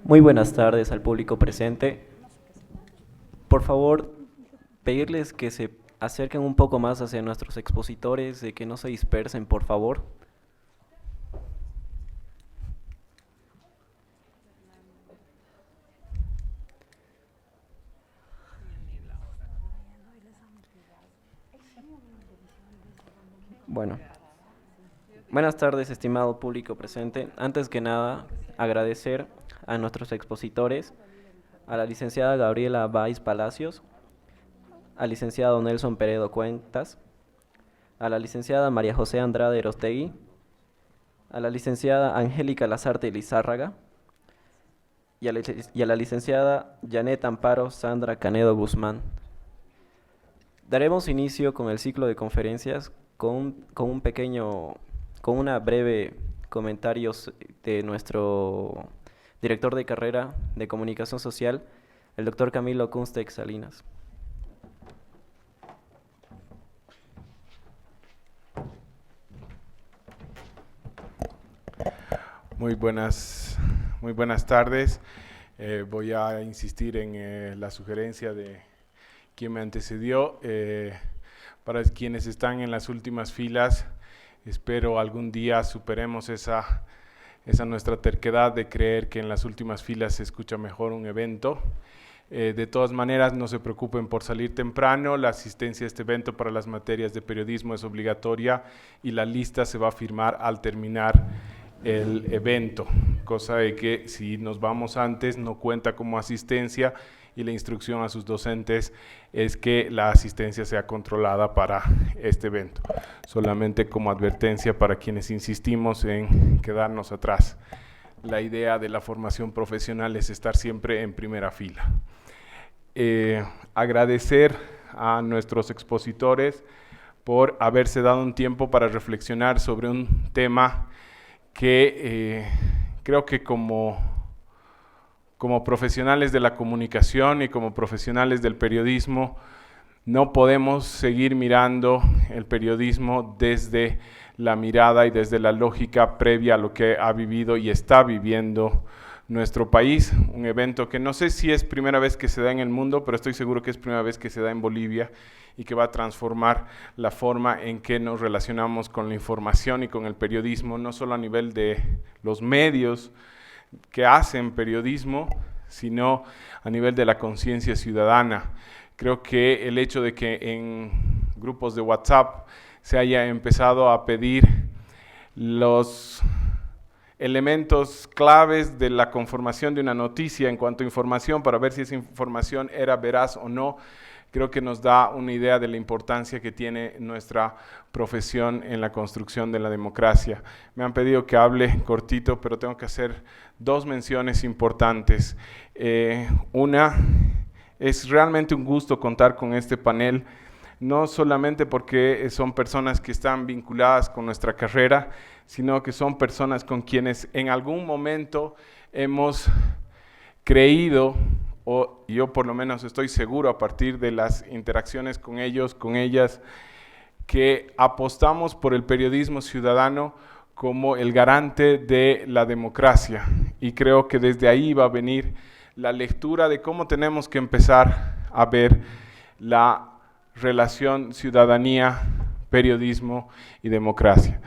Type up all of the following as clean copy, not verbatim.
Muy buenas tardes al público presente. Por favor, pedirles que se acerquen un poco más hacia nuestros expositores, de que no se dispersen, por favor. Bueno, buenas tardes, estimado público presente. Antes que nada, agradecer a nuestros expositores, a la licenciada Gabriela Báez Palacios, al licenciado Nelson Peredo Cuentas, a la licenciada María José Andrade Erostegui, a la licenciada Angélica Lazarte Lizárraga y a la licenciada Janet Amparo Sandra Canedo Guzmán. Daremos inicio con el ciclo de conferencias con una breve comentarios de nuestro director de carrera de comunicación social, el doctor Camilo Kunstex Salinas. Muy buenas, muy buenas tardes. Voy a insistir en la sugerencia de quien me antecedió. Para quienes están en las últimas filas, espero algún día superemos esa nuestra terquedad de creer que en las últimas filas se escucha mejor un evento. De todas maneras, no se preocupen por salir temprano. La asistencia a este evento para las materias de periodismo es obligatoria y la lista se va a firmar al terminar el evento, cosa de que si nos vamos antes no cuenta como asistencia, y la instrucción a sus docentes es que la asistencia sea controlada para este evento. Solamente como advertencia para quienes insistimos en quedarnos atrás. La idea de la formación profesional es estar siempre en primera fila. Agradecer a nuestros expositores por haberse dado un tiempo para reflexionar sobre un tema que creo que como profesionales de la comunicación y como profesionales del periodismo no podemos seguir mirando el periodismo desde la mirada y desde la lógica previa a lo que ha vivido y está viviendo nuestro país. Un evento que no sé si es primera vez que se da en el mundo, pero estoy seguro que es primera vez que se da en Bolivia y que va a transformar la forma en que nos relacionamos con la información y con el periodismo, no solo a nivel de los medios que hacen periodismo, sino a nivel de la conciencia ciudadana. Creo que el hecho de que en grupos de WhatsApp se haya empezado a pedir los elementos claves de la conformación de una noticia en cuanto a información para ver si esa información era veraz o no, creo que nos da una idea de la importancia que tiene nuestra profesión en la construcción de la democracia. Me han pedido que hable cortito, pero tengo que hacer dos menciones importantes. Una, es realmente un gusto contar con este panel, no solamente porque son personas que están vinculadas con nuestra carrera, sino que son personas con quienes en algún momento hemos creído, o yo por lo menos estoy seguro a partir de las interacciones con ellos, con ellas, que apostamos por el periodismo ciudadano como el garante de la democracia. Y creo que desde ahí va a venir la lectura de cómo tenemos que empezar a ver la relación ciudadanía, periodismo y democracia.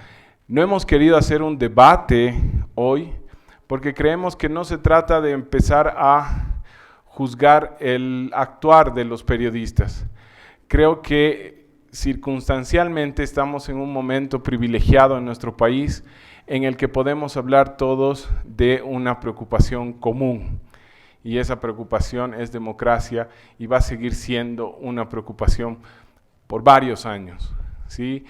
No hemos querido hacer un debate hoy porque creemos que no se trata de empezar a juzgar el actuar de los periodistas. Creo que circunstancialmente estamos en un momento privilegiado en nuestro país en el que podemos hablar todos de una preocupación común. Y esa preocupación es democracia y va a seguir siendo una preocupación por varios años, ¿sí?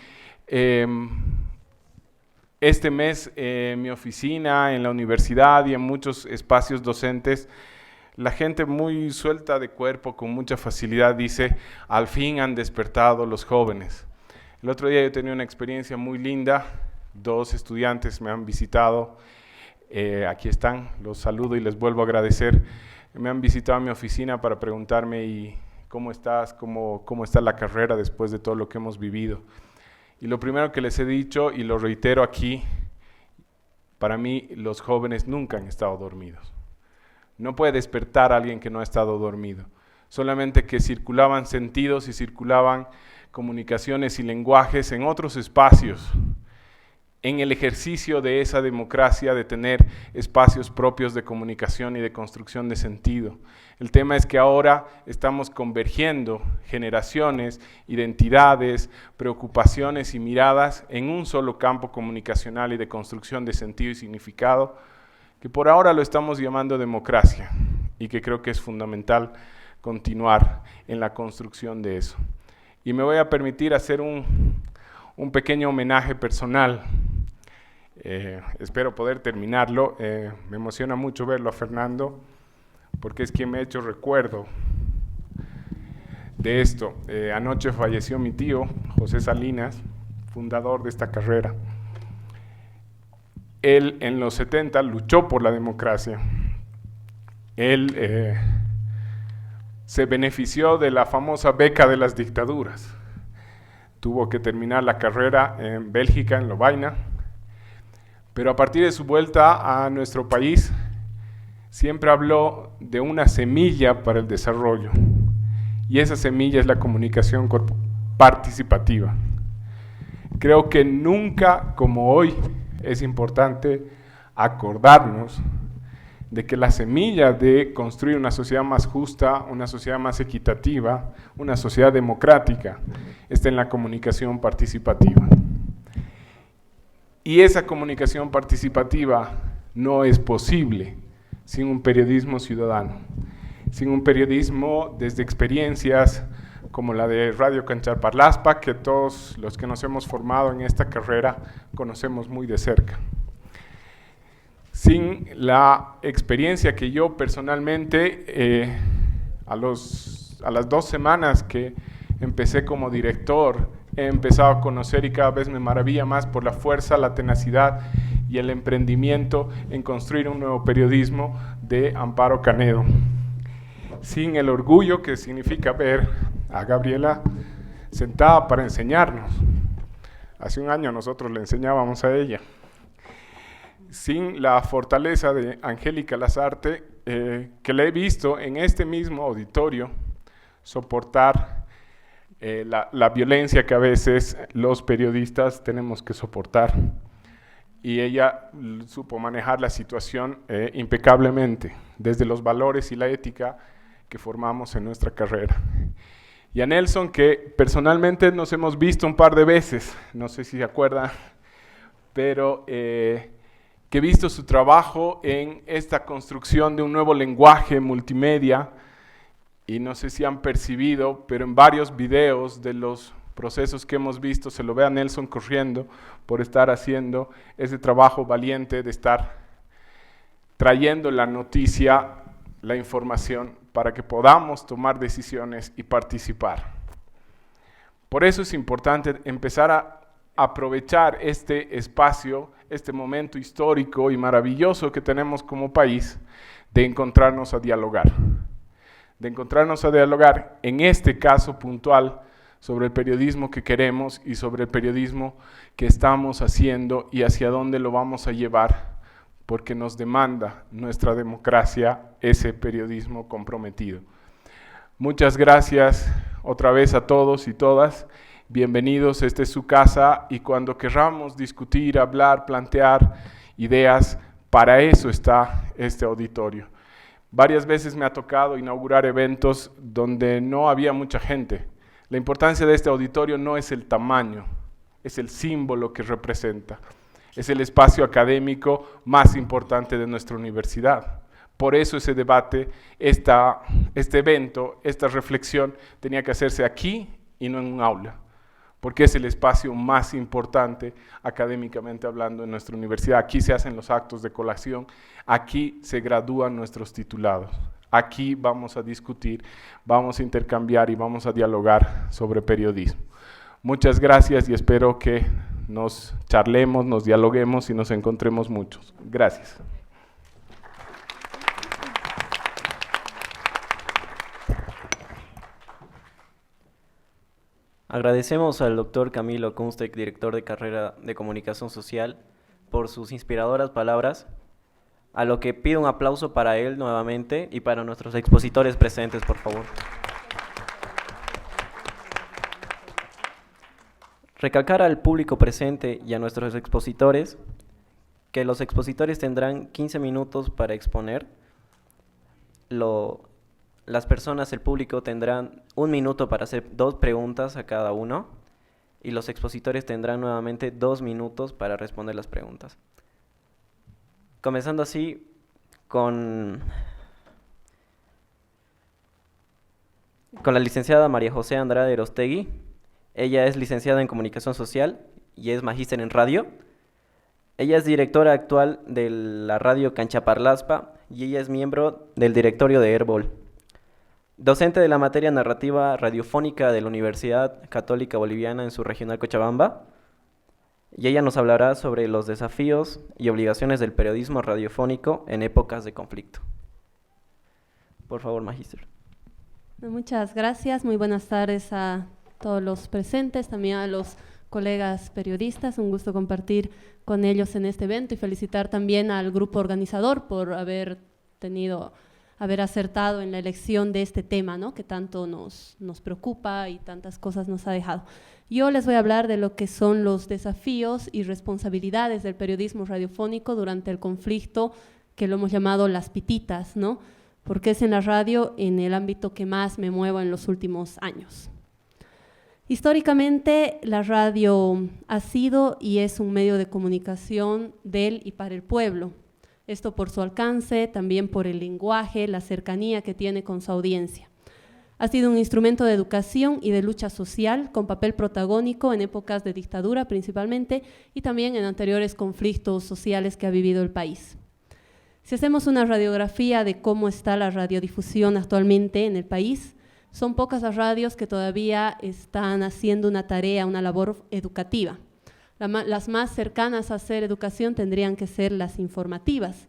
Este mes en mi oficina, en la universidad y en muchos espacios docentes, la gente muy suelta de cuerpo, con mucha facilidad, dice: al fin han despertado los jóvenes. El otro día yo tenía una experiencia muy linda, dos estudiantes me han visitado, aquí están, los saludo y les vuelvo a agradecer. Me han visitado a mi oficina para preguntarme: ¿y cómo estás? ¿Cómo está la carrera después de todo lo que hemos vivido? Y lo primero que les he dicho, y lo reitero aquí, para mí los jóvenes nunca han estado dormidos. No puede despertar a alguien que no ha estado dormido. Solamente que circulaban sentidos y circulaban comunicaciones y lenguajes en otros espacios, en el ejercicio de esa democracia de tener espacios propios de comunicación y de construcción de sentido. El tema es que ahora estamos convergiendo generaciones, identidades, preocupaciones y miradas en un solo campo comunicacional y de construcción de sentido y significado, que por ahora lo estamos llamando democracia y que creo que es fundamental continuar en la construcción de eso. Y me voy a permitir hacer un pequeño homenaje personal. Espero poder terminarlo. Me emociona mucho verlo a Fernando, porque es quien me ha hecho recuerdo de esto. Anoche falleció mi tío, José Salinas, fundador de esta carrera. Él en los 70 luchó por la democracia. Él se benefició de la famosa beca de las dictaduras. Tuvo que terminar la carrera en Bélgica, en Lovaina, pero a partir de su vuelta a nuestro país, siempre habló de una semilla para el desarrollo, y esa semilla es la comunicación participativa. Creo que nunca como hoy es importante acordarnos de que la semilla de construir una sociedad más justa, una sociedad más equitativa, una sociedad democrática, está en la comunicación participativa. Y esa comunicación participativa no es posible sin un periodismo ciudadano, sin un periodismo desde experiencias como la de Radio Cancharparlaspa, que todos los que nos hemos formado en esta carrera conocemos muy de cerca. Sin la experiencia que yo personalmente, a las 2 semanas que empecé como director, he empezado a conocer y cada vez me maravilla más por la fuerza, la tenacidad y el emprendimiento en construir un nuevo periodismo de Amparo Canedo. Sin el orgullo que significa ver a Gabriela sentada para enseñarnos. Hace un año nosotros le enseñábamos a ella. Sin la fortaleza de Angélica Lazarte, que la he visto en este mismo auditorio soportar la violencia que a veces los periodistas tenemos que soportar. Y ella supo manejar la situación impecablemente, desde los valores y la ética que formamos en nuestra carrera. Y a Nelson, que personalmente nos hemos visto un par de veces, no sé si se acuerdan, pero que he visto su trabajo en esta construcción de un nuevo lenguaje multimedia, y no sé si han percibido, pero en varios videos de los procesos que hemos visto, se lo ve a Nelson corriendo por estar haciendo ese trabajo valiente de estar trayendo la noticia, la información, para que podamos tomar decisiones y participar. Por eso es importante empezar a aprovechar este espacio, este momento histórico y maravilloso que tenemos como país, de encontrarnos a dialogar. De encontrarnos a dialogar, en este caso puntual, sobre el periodismo que queremos y sobre el periodismo que estamos haciendo y hacia dónde lo vamos a llevar, porque nos demanda nuestra democracia ese periodismo comprometido. Muchas gracias otra vez a todos y todas. Bienvenidos, esta es su casa, y cuando querramos discutir, hablar, plantear ideas, para eso está este auditorio. Varias veces me ha tocado inaugurar eventos donde no había mucha gente. La importancia de este auditorio no es el tamaño, es el símbolo que representa. Es el espacio académico más importante de nuestra universidad. Por eso ese debate, este evento, esta reflexión tenía que hacerse aquí y no en un aula, porque es el espacio más importante académicamente hablando en nuestra universidad. Aquí se hacen los actos de colación, aquí se gradúan nuestros titulados, aquí vamos a discutir, vamos a intercambiar y vamos a dialogar sobre periodismo. Muchas gracias y espero que nos charlemos, nos dialoguemos y nos encontremos muchos. Gracias. Agradecemos al doctor Camilo Kunstek, director de carrera de Comunicación Social, por sus inspiradoras palabras. a lo que pido un aplauso para él nuevamente y para nuestros expositores presentes, por favor. Recalcar al público presente y a nuestros expositores que los expositores tendrán 15 minutos para exponer. Las personas, el público, tendrán 1 minuto para hacer 2 preguntas a cada uno y los expositores tendrán nuevamente 2 minutos para responder las preguntas. Comenzando así con la licenciada María José Andrade Erostegui. Ella es licenciada en Comunicación Social y es magíster en radio. Ella es directora actual de la radio Canchaparlaspa y ella es miembro del directorio de Herbol. Docente de la materia narrativa radiofónica de la Universidad Católica Boliviana en su regional Cochabamba. Y ella nos hablará sobre los desafíos y obligaciones del periodismo radiofónico en épocas de conflicto. Por favor, magíster. Muchas gracias, muy buenas tardes a todos los presentes, también a los colegas periodistas, un gusto compartir con ellos en este evento y felicitar también al grupo organizador por haber acertado en la elección de este tema, ¿no?, que tanto nos preocupa y tantas cosas nos ha dejado. Yo les voy a hablar de lo que son los desafíos y responsabilidades del periodismo radiofónico durante el conflicto, que lo hemos llamado las pititas, ¿no?, porque es en la radio en el ámbito que más me muevo en los últimos años. Históricamente, la radio ha sido y es un medio de comunicación del y para el pueblo. Esto por su alcance, también por el lenguaje, la cercanía que tiene con su audiencia. Ha sido un instrumento de educación y de lucha social con papel protagónico en épocas de dictadura principalmente y también en anteriores conflictos sociales que ha vivido el país. Si hacemos una radiografía de cómo está la radiodifusión actualmente en el país, son pocas las radios que todavía están haciendo una tarea, una labor educativa. Las más cercanas a hacer educación tendrían que ser las informativas,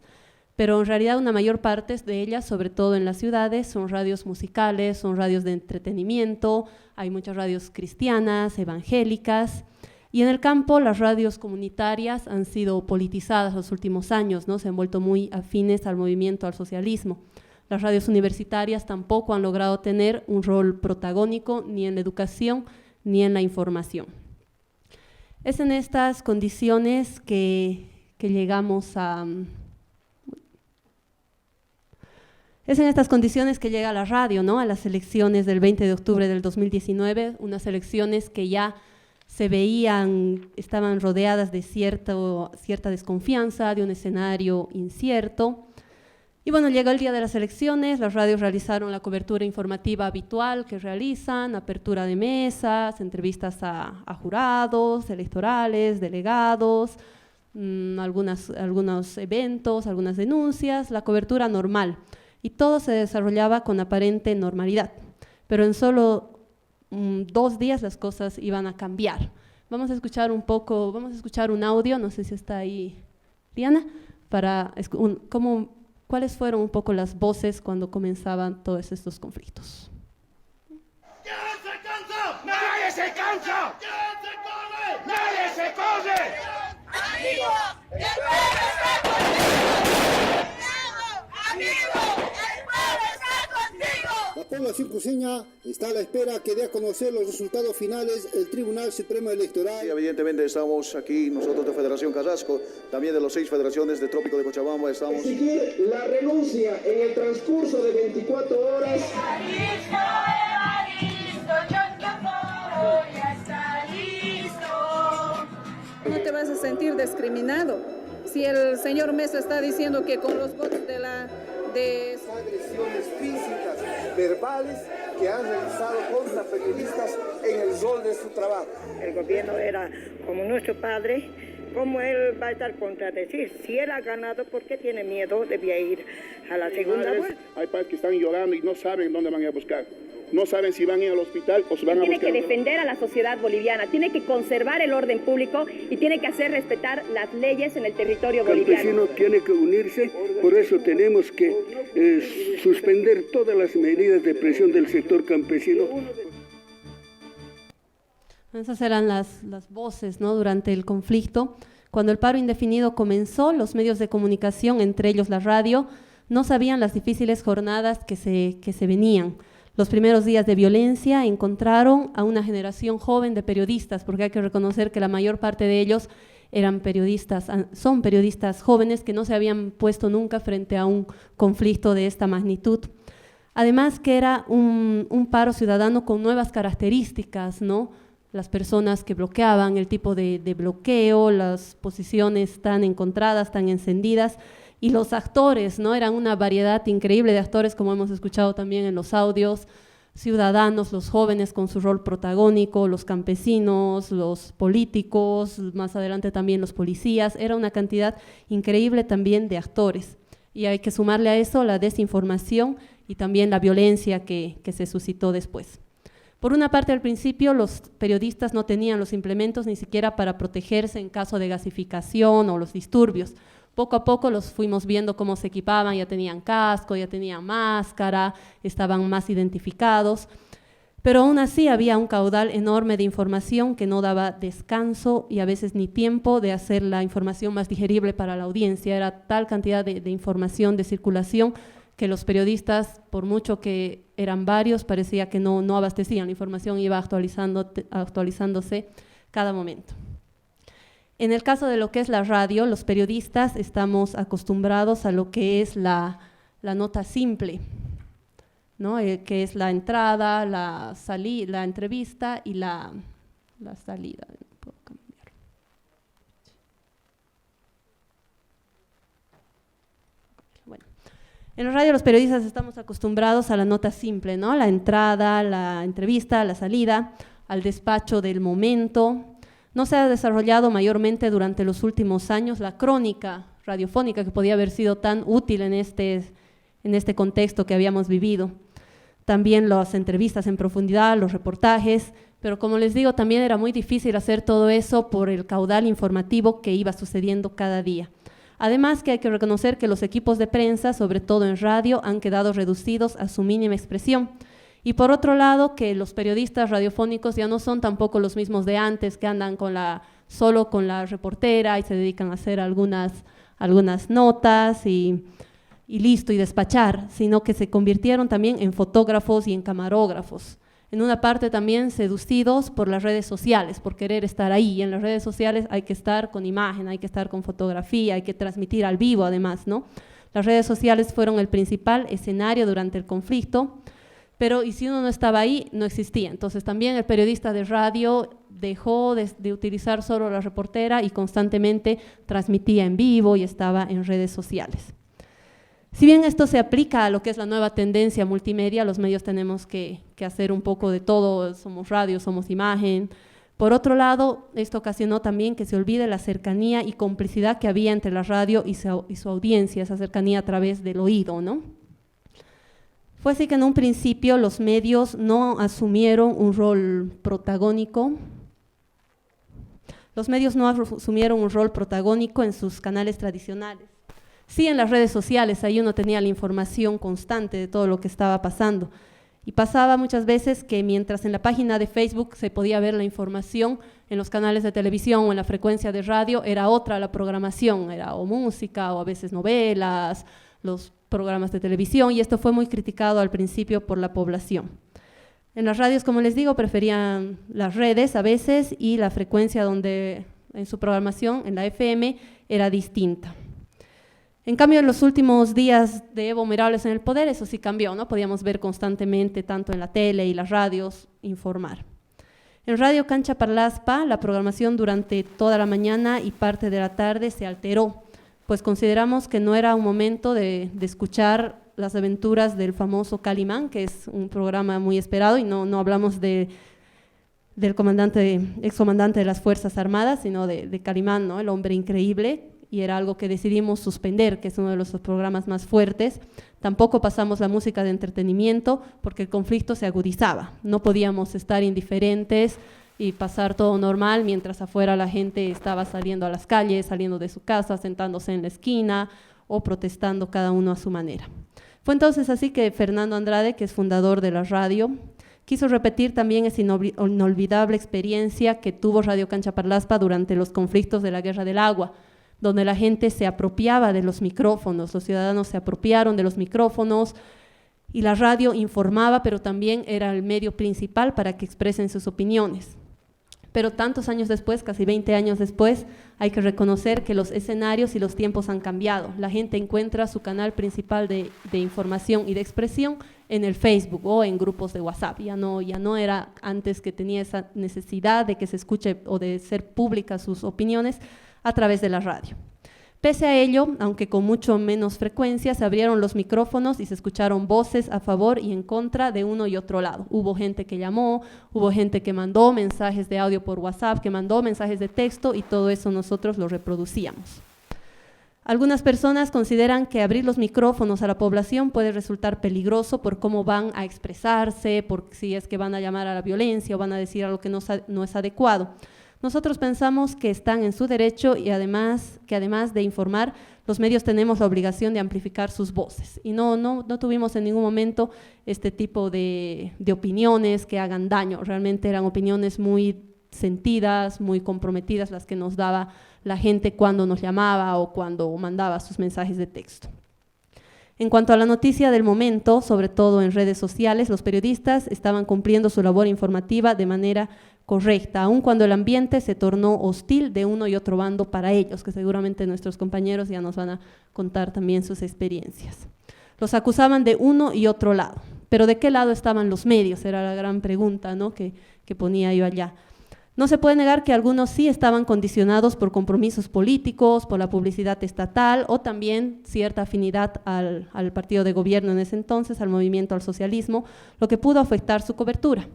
pero en realidad una mayor parte de ellas, sobre todo en las ciudades, son radios musicales, son radios de entretenimiento, hay muchas radios cristianas, evangélicas, y en el campo las radios comunitarias han sido politizadas los últimos años, ¿no? Se han vuelto muy afines al movimiento, al socialismo. Las radios universitarias tampoco han logrado tener un rol protagónico ni en la educación ni en la información. Es en estas condiciones que llegamos a... Es en estas condiciones que llega la radio, ¿no?, a las elecciones del 20 de octubre del 2019, unas elecciones que ya se veían, estaban rodeadas de cierta desconfianza, de un escenario incierto. Y bueno, llegó el día de las elecciones, las radios realizaron la cobertura informativa habitual que realizan, apertura de mesas, entrevistas a jurados, electorales, delegados, algunos eventos, algunas denuncias, la cobertura normal. Y todo se desarrollaba con aparente normalidad, pero en solo 2 días las cosas iban a cambiar. Vamos a escuchar un audio, no sé si está ahí Diana, para ¿cuáles fueron un poco las voces cuando comenzaban todos estos conflictos? ¿Quién se cansa? ¡Nadie se cansa! ¿Quién se corre? ¡Nadie se corre! ¡Amigo! ¡El pueblo está contigo! ¡Amigo! ¡El pueblo está contigo! La población cruceña está a la espera que dé a conocer los resultados finales el Tribunal Supremo Electoral. Sí, evidentemente estamos aquí nosotros de Federación Carrasco, también de las 6 federaciones de Trópico de Cochabamba estamos... Exigir la renuncia en el transcurso de 24 horas. Está listo, ya está listo. No te vas a sentir discriminado. Si el señor Mesa está diciendo que con los votos de agresiones físicas, verbales, que han realizado contra periodistas en el rol de su trabajo. El gobierno era como nuestro padre, ¿cómo él va a estar contradecir? Si él ha ganado, ¿por qué tiene miedo? Debía ir a la segunda vuelta. Hay padres que están llorando y no saben dónde van a ir a buscar. No saben si van a ir al hospital o si van a buscar. Tiene que defender a la sociedad boliviana, tiene que conservar el orden público y tiene que hacer respetar las leyes en el territorio boliviano. El campesino tiene que unirse, por eso tenemos que suspender todas las medidas de presión del sector campesino. Esas eran las voces, ¿no?, durante el conflicto, Cuando el paro indefinido comenzó, los medios de comunicación, entre ellos la radio, no sabían las difíciles jornadas que se venían. Los primeros días de violencia encontraron a una generación joven de periodistas, porque hay que reconocer que la mayor parte de ellos son periodistas jóvenes que no se habían puesto nunca frente a un conflicto de esta magnitud. Además que era un paro ciudadano con nuevas características, ¿no? Las personas que bloqueaban, el tipo de bloqueo, las posiciones tan encontradas, tan encendidas, y los actores, ¿no? Eran una variedad increíble de actores, como hemos escuchado también en los audios, ciudadanos, los jóvenes con su rol protagónico, los campesinos, los políticos, más adelante también los policías. Era una cantidad increíble también de actores. Y hay que sumarle a eso la desinformación y también la violencia que se suscitó después. Por una parte, al principio, los periodistas no tenían los implementos ni siquiera para protegerse en caso de gasificación o los disturbios. Poco a poco los fuimos viendo cómo se equipaban, ya tenían casco, ya tenían máscara, estaban más identificados, pero aún así había un caudal enorme de información que no daba descanso y a veces ni tiempo de hacer la información más digerible para la audiencia. Era tal cantidad de información, de circulación, que los periodistas, por mucho que eran varios, parecía que no abastecían, la información iba actualizándose cada momento. En el caso de lo que es la radio, los periodistas estamos acostumbrados a lo que es la nota simple, ¿no? Que es la entrada, la entrevista y la salida. ¿Puedo cambiar? Bueno, en la radio los periodistas estamos acostumbrados a la nota simple, ¿no? La entrada, la entrevista, la salida, al despacho del momento. No se ha desarrollado mayormente durante los últimos años la crónica radiofónica que podía haber sido tan útil en este contexto que habíamos vivido. También las entrevistas en profundidad, los reportajes, pero como les digo, también era muy difícil hacer todo eso por el caudal informativo que iba sucediendo cada día. Además que hay que reconocer que los equipos de prensa, sobre todo en radio, han quedado reducidos a su mínima expresión. Y por otro lado, que los periodistas radiofónicos ya no son tampoco los mismos de antes, que andan solo con la reportera y se dedican a hacer algunas notas y listo, y despachar, sino que se convirtieron también en fotógrafos y en camarógrafos. En una parte también seducidos por las redes sociales, por querer estar ahí. Y en las redes sociales hay que estar con imagen, hay que estar con fotografía, hay que transmitir al vivo además, ¿no? Las redes sociales fueron el principal escenario durante el conflicto, pero y si uno no estaba ahí, no existía. Entonces también el periodista de radio dejó de utilizar solo la reportera y constantemente transmitía en vivo y estaba en redes sociales. Si bien esto se aplica a lo que es la nueva tendencia multimedia, los medios tenemos que hacer un poco de todo, somos radio, somos imagen. Por otro lado, esto ocasionó también que se olvide la cercanía y complicidad que había entre la radio y su audiencia, esa cercanía a través del oído, ¿no? Fue así que en un principio los medios no asumieron un rol protagónico. Los medios no asumieron un rol protagónico en sus canales tradicionales. Sí, en las redes sociales, ahí uno tenía la información constante de todo lo que estaba pasando. Y pasaba muchas veces que mientras en la página de Facebook se podía ver la información, en los canales de televisión o en la frecuencia de radio era otra la programación, era o música o a veces novelas, los programas de televisión, y esto fue muy criticado al principio por la población. En las radios, como les digo, preferían las redes a veces y la frecuencia donde en su programación, en la FM, era distinta. En cambio, en los últimos días de Evo Morales en el poder, eso sí cambió, ¿no? Podíamos ver constantemente, tanto en la tele y las radios, informar. En Radio Cancha Parlaspa, la programación durante toda la mañana y parte de la tarde se alteró, pues consideramos que no era un momento de escuchar las aventuras del famoso Calimán, que es un programa muy esperado, y no hablamos del excomandante de las Fuerzas Armadas, sino de Calimán, ¿no? El hombre increíble, y era algo que decidimos suspender, que es uno de los programas más fuertes. Tampoco pasamos la música de entretenimiento porque el conflicto se agudizaba, no podíamos estar indiferentes y pasar todo normal mientras afuera la gente estaba saliendo a las calles, saliendo de su casa, sentándose en la esquina o protestando cada uno a su manera. Fue entonces así que Fernando Andrade, que es fundador de la radio, quiso repetir también esa inolvidable experiencia que tuvo Radio Cancha Parlaspa durante los conflictos de la Guerra del Agua, donde la gente se apropiaba de los micrófonos, los ciudadanos se apropiaron de los micrófonos y la radio informaba, pero también era el medio principal para que expresen sus opiniones. Pero tantos años después, casi 20 años después, hay que reconocer que los escenarios y los tiempos han cambiado. La gente encuentra su canal principal de información y de expresión en el Facebook o en grupos de WhatsApp. Ya no era antes que tenía esa necesidad de que se escuche o de ser públicas sus opiniones a través de la radio. Pese a ello, aunque con mucho menos frecuencia, se abrieron los micrófonos y se escucharon voces a favor y en contra de uno y otro lado. Hubo gente que llamó, hubo gente que mandó mensajes de audio por WhatsApp, que mandó mensajes de texto y todo eso nosotros lo reproducíamos. Algunas personas consideran que abrir los micrófonos a la población puede resultar peligroso por cómo van a expresarse, por si es que van a llamar a la violencia o van a decir algo que no es adecuado. Nosotros pensamos que están en su derecho y además de informar, los medios tenemos la obligación de amplificar sus voces. Y no tuvimos en ningún momento este tipo de opiniones que hagan daño. Realmente eran opiniones muy sentidas, muy comprometidas las que nos daba la gente cuando nos llamaba o cuando mandaba sus mensajes de texto. En cuanto a la noticia del momento, sobre todo en redes sociales, los periodistas estaban cumpliendo su labor informativa de manera correcta, aun cuando el ambiente se tornó hostil de uno y otro bando para ellos, que seguramente nuestros compañeros ya nos van a contar también sus experiencias. Los acusaban de uno y otro lado, pero ¿de qué lado estaban los medios? Era la gran pregunta, ¿no?, que ponía yo allá. No se puede negar que algunos sí estaban condicionados por compromisos políticos, por la publicidad estatal o también cierta afinidad al partido de gobierno en ese entonces, al movimiento al socialismo, lo que pudo afectar su cobertura.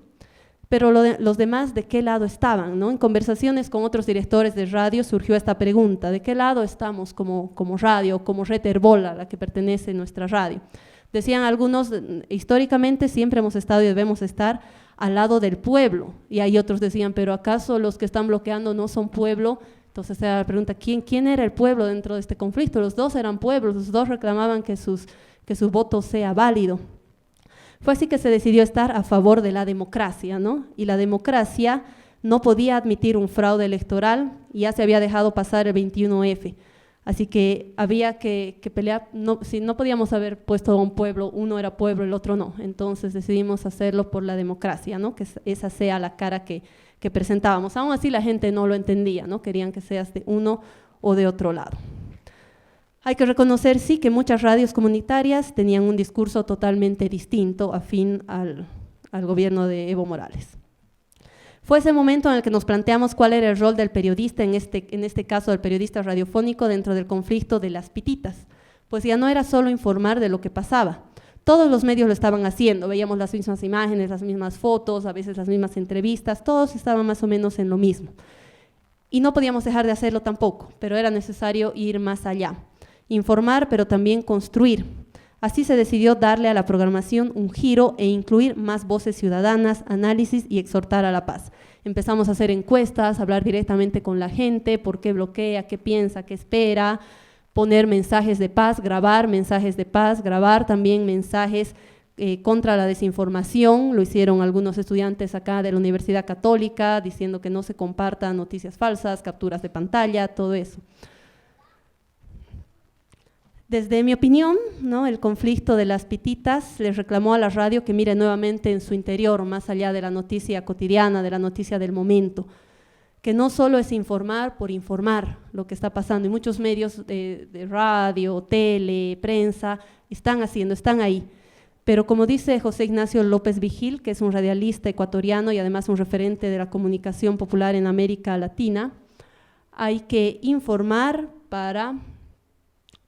Pero los demás, ¿de qué lado estaban?, ¿no? En conversaciones con otros directores de radio surgió esta pregunta: ¿de qué lado estamos como radio, como Red Herbol, a la que pertenece nuestra radio? Decían algunos, históricamente siempre hemos estado y debemos estar al lado del pueblo, y hay otros decían, pero ¿acaso los que están bloqueando no son pueblo? Entonces era la pregunta, ¿quién era el pueblo dentro de este conflicto? Los dos eran pueblos, los dos reclamaban que su voto sea válido. Fue así que se decidió estar a favor de la democracia, ¿no? Y la democracia no podía admitir un fraude electoral, y ya se había dejado pasar el 21F. Así que había que pelear, no podíamos haber puesto a un pueblo, uno era pueblo, el otro no. Entonces decidimos hacerlo por la democracia, ¿no?, que esa sea la cara que presentábamos. Aún así la gente no lo entendía, ¿no?, querían que seas de uno o de otro lado. Hay que reconocer, sí, que muchas radios comunitarias tenían un discurso totalmente distinto, afín al gobierno de Evo Morales. Fue ese momento en el que nos planteamos cuál era el rol del periodista, en este caso del periodista radiofónico, dentro del conflicto de las pititas. Pues ya no era solo informar de lo que pasaba. Todos los medios lo estaban haciendo, veíamos las mismas imágenes, las mismas fotos, a veces las mismas entrevistas, todos estaban más o menos en lo mismo. Y no podíamos dejar de hacerlo tampoco, pero era necesario ir más allá. Informar, pero también construir. Así se decidió darle a la programación un giro e incluir más voces ciudadanas, análisis y exhortar a la paz. Empezamos a hacer encuestas, hablar directamente con la gente, por qué bloquea, qué piensa, qué espera, poner mensajes de paz, grabar mensajes de paz, grabar también mensajes contra la desinformación. Lo hicieron algunos estudiantes acá de la Universidad Católica, diciendo que no se compartan noticias falsas, capturas de pantalla, todo eso. Desde mi opinión, ¿no?, el conflicto de las pititas les reclamó a la radio que mire nuevamente en su interior, más allá de la noticia cotidiana, de la noticia del momento, que no solo es informar por informar lo que está pasando, y muchos medios de radio, tele, prensa, están ahí. Pero como dice José Ignacio López Vigil, que es un radialista ecuatoriano y además un referente de la comunicación popular en América Latina, hay que informar para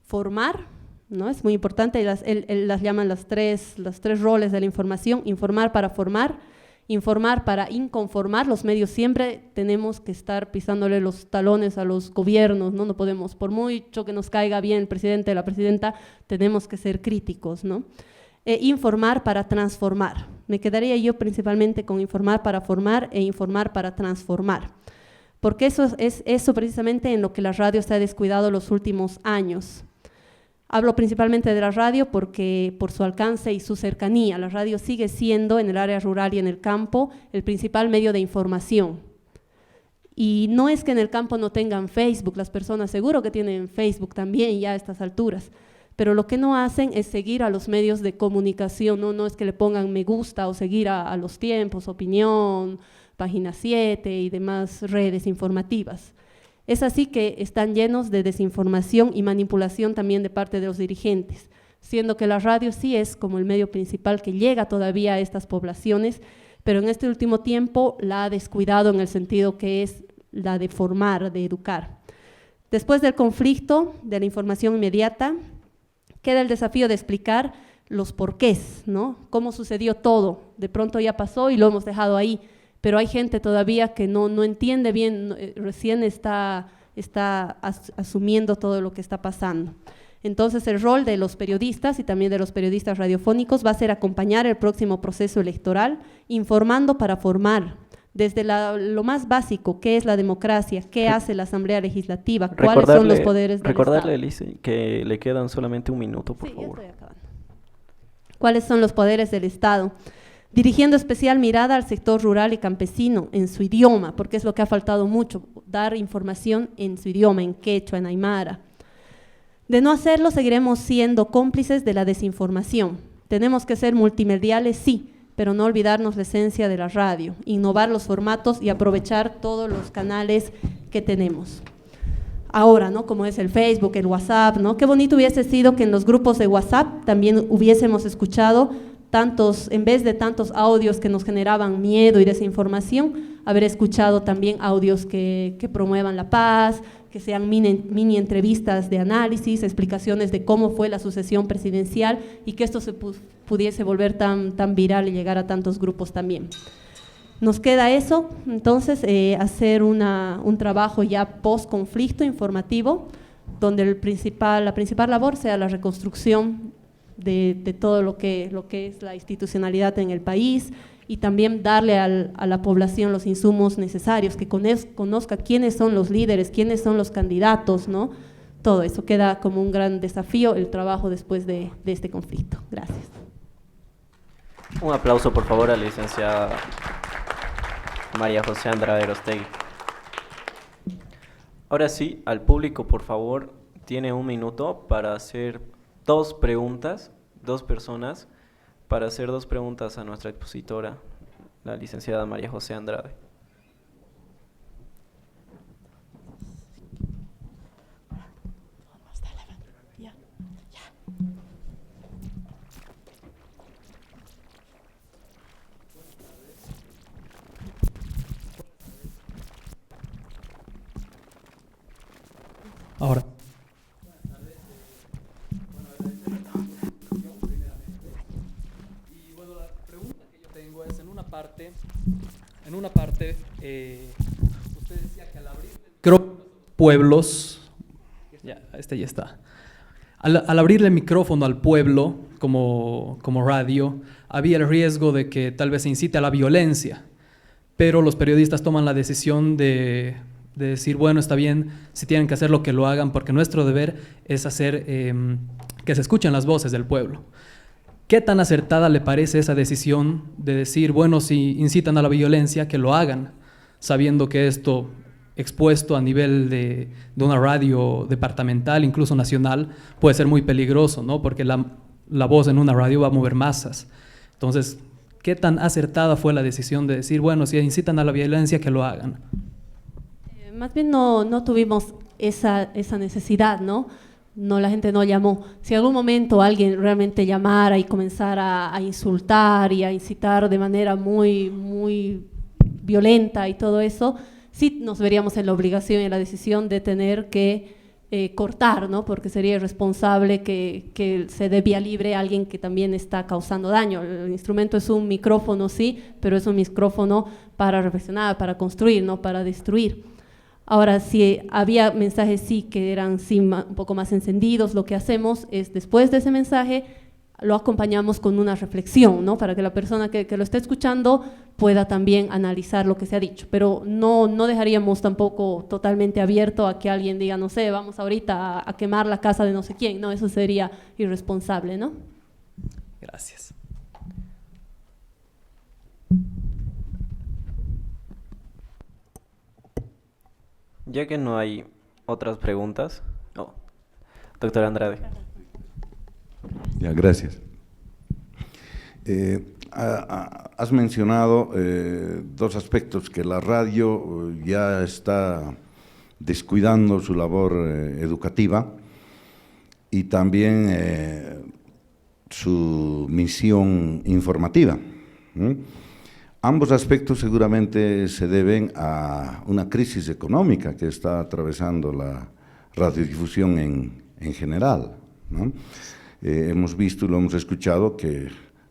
formar, ¿no? Es muy importante, él las llaman los tres roles de la información: informar para inconformar. Los medios siempre tenemos que estar pisándole los talones a los gobiernos, ¿no? No podemos, por mucho que nos caiga bien el presidente o la presidenta, tenemos que ser críticos, ¿no? Informar para transformar. Me quedaría yo principalmente con informar para formar e informar para transformar, porque eso es precisamente en lo que la radio se ha descuidado los últimos años. Hablo principalmente de la radio porque por su alcance y su cercanía, la radio sigue siendo en el área rural y en el campo el principal medio de información. Y no es que en el campo no tengan Facebook, las personas seguro que tienen Facebook también ya a estas alturas, pero lo que no hacen es seguir a los medios de comunicación, no es que le pongan me gusta o seguir a Los Tiempos, Opinión, Página 7 y demás redes informativas. Es así que están llenos de desinformación y manipulación también de parte de los dirigentes, siendo que la radio sí es como el medio principal que llega todavía a estas poblaciones, pero en este último tiempo la ha descuidado en el sentido que es la de formar, de educar. Después del conflicto, de la información inmediata, queda el desafío de explicar los porqués, ¿no? Cómo sucedió todo, de pronto ya pasó y lo hemos dejado ahí, pero hay gente todavía que no entiende bien, recién está asumiendo todo lo que está pasando. Entonces el rol de los periodistas y también de los periodistas radiofónicos va a ser acompañar el próximo proceso electoral, informando para formar, desde lo más básico, qué es la democracia, qué hace la Asamblea Legislativa, cuáles son los poderes del Estado. Recordarle, Elise, que le quedan solamente un minuto, por favor. Ya estoy acabando. ¿Cuáles son los poderes del Estado? Dirigiendo especial mirada al sector rural y campesino en su idioma, porque es lo que ha faltado mucho, dar información en su idioma, en quechua, en aymara. De no hacerlo, seguiremos siendo cómplices de la desinformación. Tenemos que ser multimediales, sí, pero no olvidarnos la esencia de la radio, innovar los formatos y aprovechar todos los canales que tenemos. Ahora, ¿no? Como es el Facebook, el WhatsApp, ¿no? Qué bonito hubiese sido que en los grupos de WhatsApp también hubiésemos escuchado tantos, en vez de tantos audios que nos generaban miedo y desinformación, haber escuchado también audios que promuevan la paz, que sean mini entrevistas de análisis, explicaciones de cómo fue la sucesión presidencial y que esto se pudiese volver tan viral y llegar a tantos grupos también. Nos queda eso, entonces, hacer un trabajo ya post-conflicto informativo, donde la principal labor sea la reconstrucción de todo lo que es la institucionalidad en el país y también darle a la población los insumos necesarios, que conozca quiénes son los líderes, quiénes son los candidatos, ¿no? Todo eso queda como un gran desafío, el trabajo después de este conflicto. Gracias. Un aplauso, por favor, a la licenciada María José Andrade Arostegui. Ahora sí, al público, por favor, tiene un minuto para hacer dos preguntas, dos personas, para hacer dos preguntas a nuestra expositora, la licenciada María José Andrade. Ahora. Y bueno, la pregunta que yo tengo es, en una parte, usted decía que al abrir pueblos, ya está. Al abrirle el micrófono al pueblo como radio, había el riesgo de que tal vez se incite a la violencia, pero los periodistas toman la decisión de decir, bueno, está bien, si tienen que hacer lo que lo hagan, porque nuestro deber es hacer que se escuchen las voces del pueblo. ¿Qué tan acertada le parece esa decisión de decir, bueno, si incitan a la violencia, que lo hagan, sabiendo que esto, expuesto a nivel de una radio departamental, incluso nacional, puede ser muy peligroso, ¿no? Porque la voz en una radio va a mover masas. Entonces, ¿qué tan acertada fue la decisión de decir, bueno, si incitan a la violencia, que lo hagan? Más bien no tuvimos esa necesidad, ¿no? La gente no llamó. Si en algún momento alguien realmente llamara y comenzara a insultar y a incitar de manera muy violenta y todo eso, sí nos veríamos en la obligación y en la decisión de tener que cortar, ¿no? Porque sería irresponsable que se dé vía libre a alguien que también está causando daño. El instrumento es un micrófono, sí, pero es un micrófono para reflexionar, para construir, no para destruir. Ahora, si había mensajes sí que eran sí un poco más encendidos, lo que hacemos es, después de ese mensaje, lo acompañamos con una reflexión, ¿no? Para que la persona que lo esté escuchando pueda también analizar lo que se ha dicho, pero no dejaríamos tampoco totalmente abierto a que alguien diga, no sé, vamos ahorita a quemar la casa de no sé quién, ¿no? Eso sería irresponsable, ¿no? Gracias. Ya que no hay otras preguntas, doctor Andrade. Ya, gracias. Has mencionado dos aspectos, que la radio ya está descuidando su labor educativa y también su misión informativa. Ambos aspectos seguramente se deben a una crisis económica que está atravesando la radiodifusión en general, ¿no? Hemos visto y lo hemos escuchado que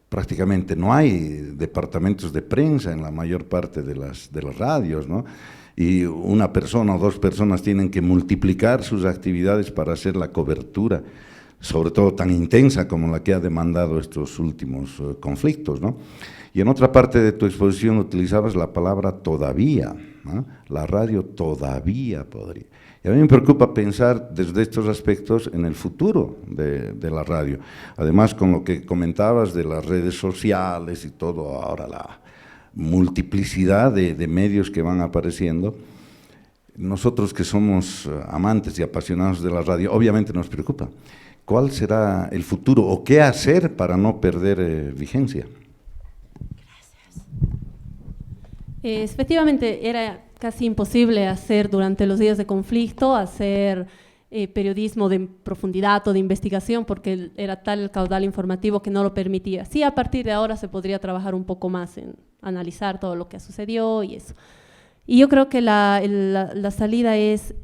prácticamente no hay departamentos de prensa en la mayor parte de las radios, ¿no? Y una persona o dos personas tienen que multiplicar sus actividades para hacer la cobertura, sobre todo tan intensa como la que ha demandado estos últimos conflictos, ¿no? Y en otra parte de tu exposición utilizabas la palabra todavía, ¿no? La radio todavía podría. Y a mí me preocupa pensar desde estos aspectos en el futuro de la radio. Además, con lo que comentabas de las redes sociales y todo, ahora la multiplicidad de medios que van apareciendo, nosotros que somos amantes y apasionados de la radio, obviamente nos preocupa. ¿Cuál será el futuro o qué hacer para no perder vigencia? Efectivamente, era casi imposible hacer durante los días de conflicto, hacer periodismo de profundidad o de investigación, porque era tal el caudal informativo que no lo permitía. Sí, a partir de ahora se podría trabajar un poco más en analizar todo lo que sucedió y eso. Y yo creo que la salida es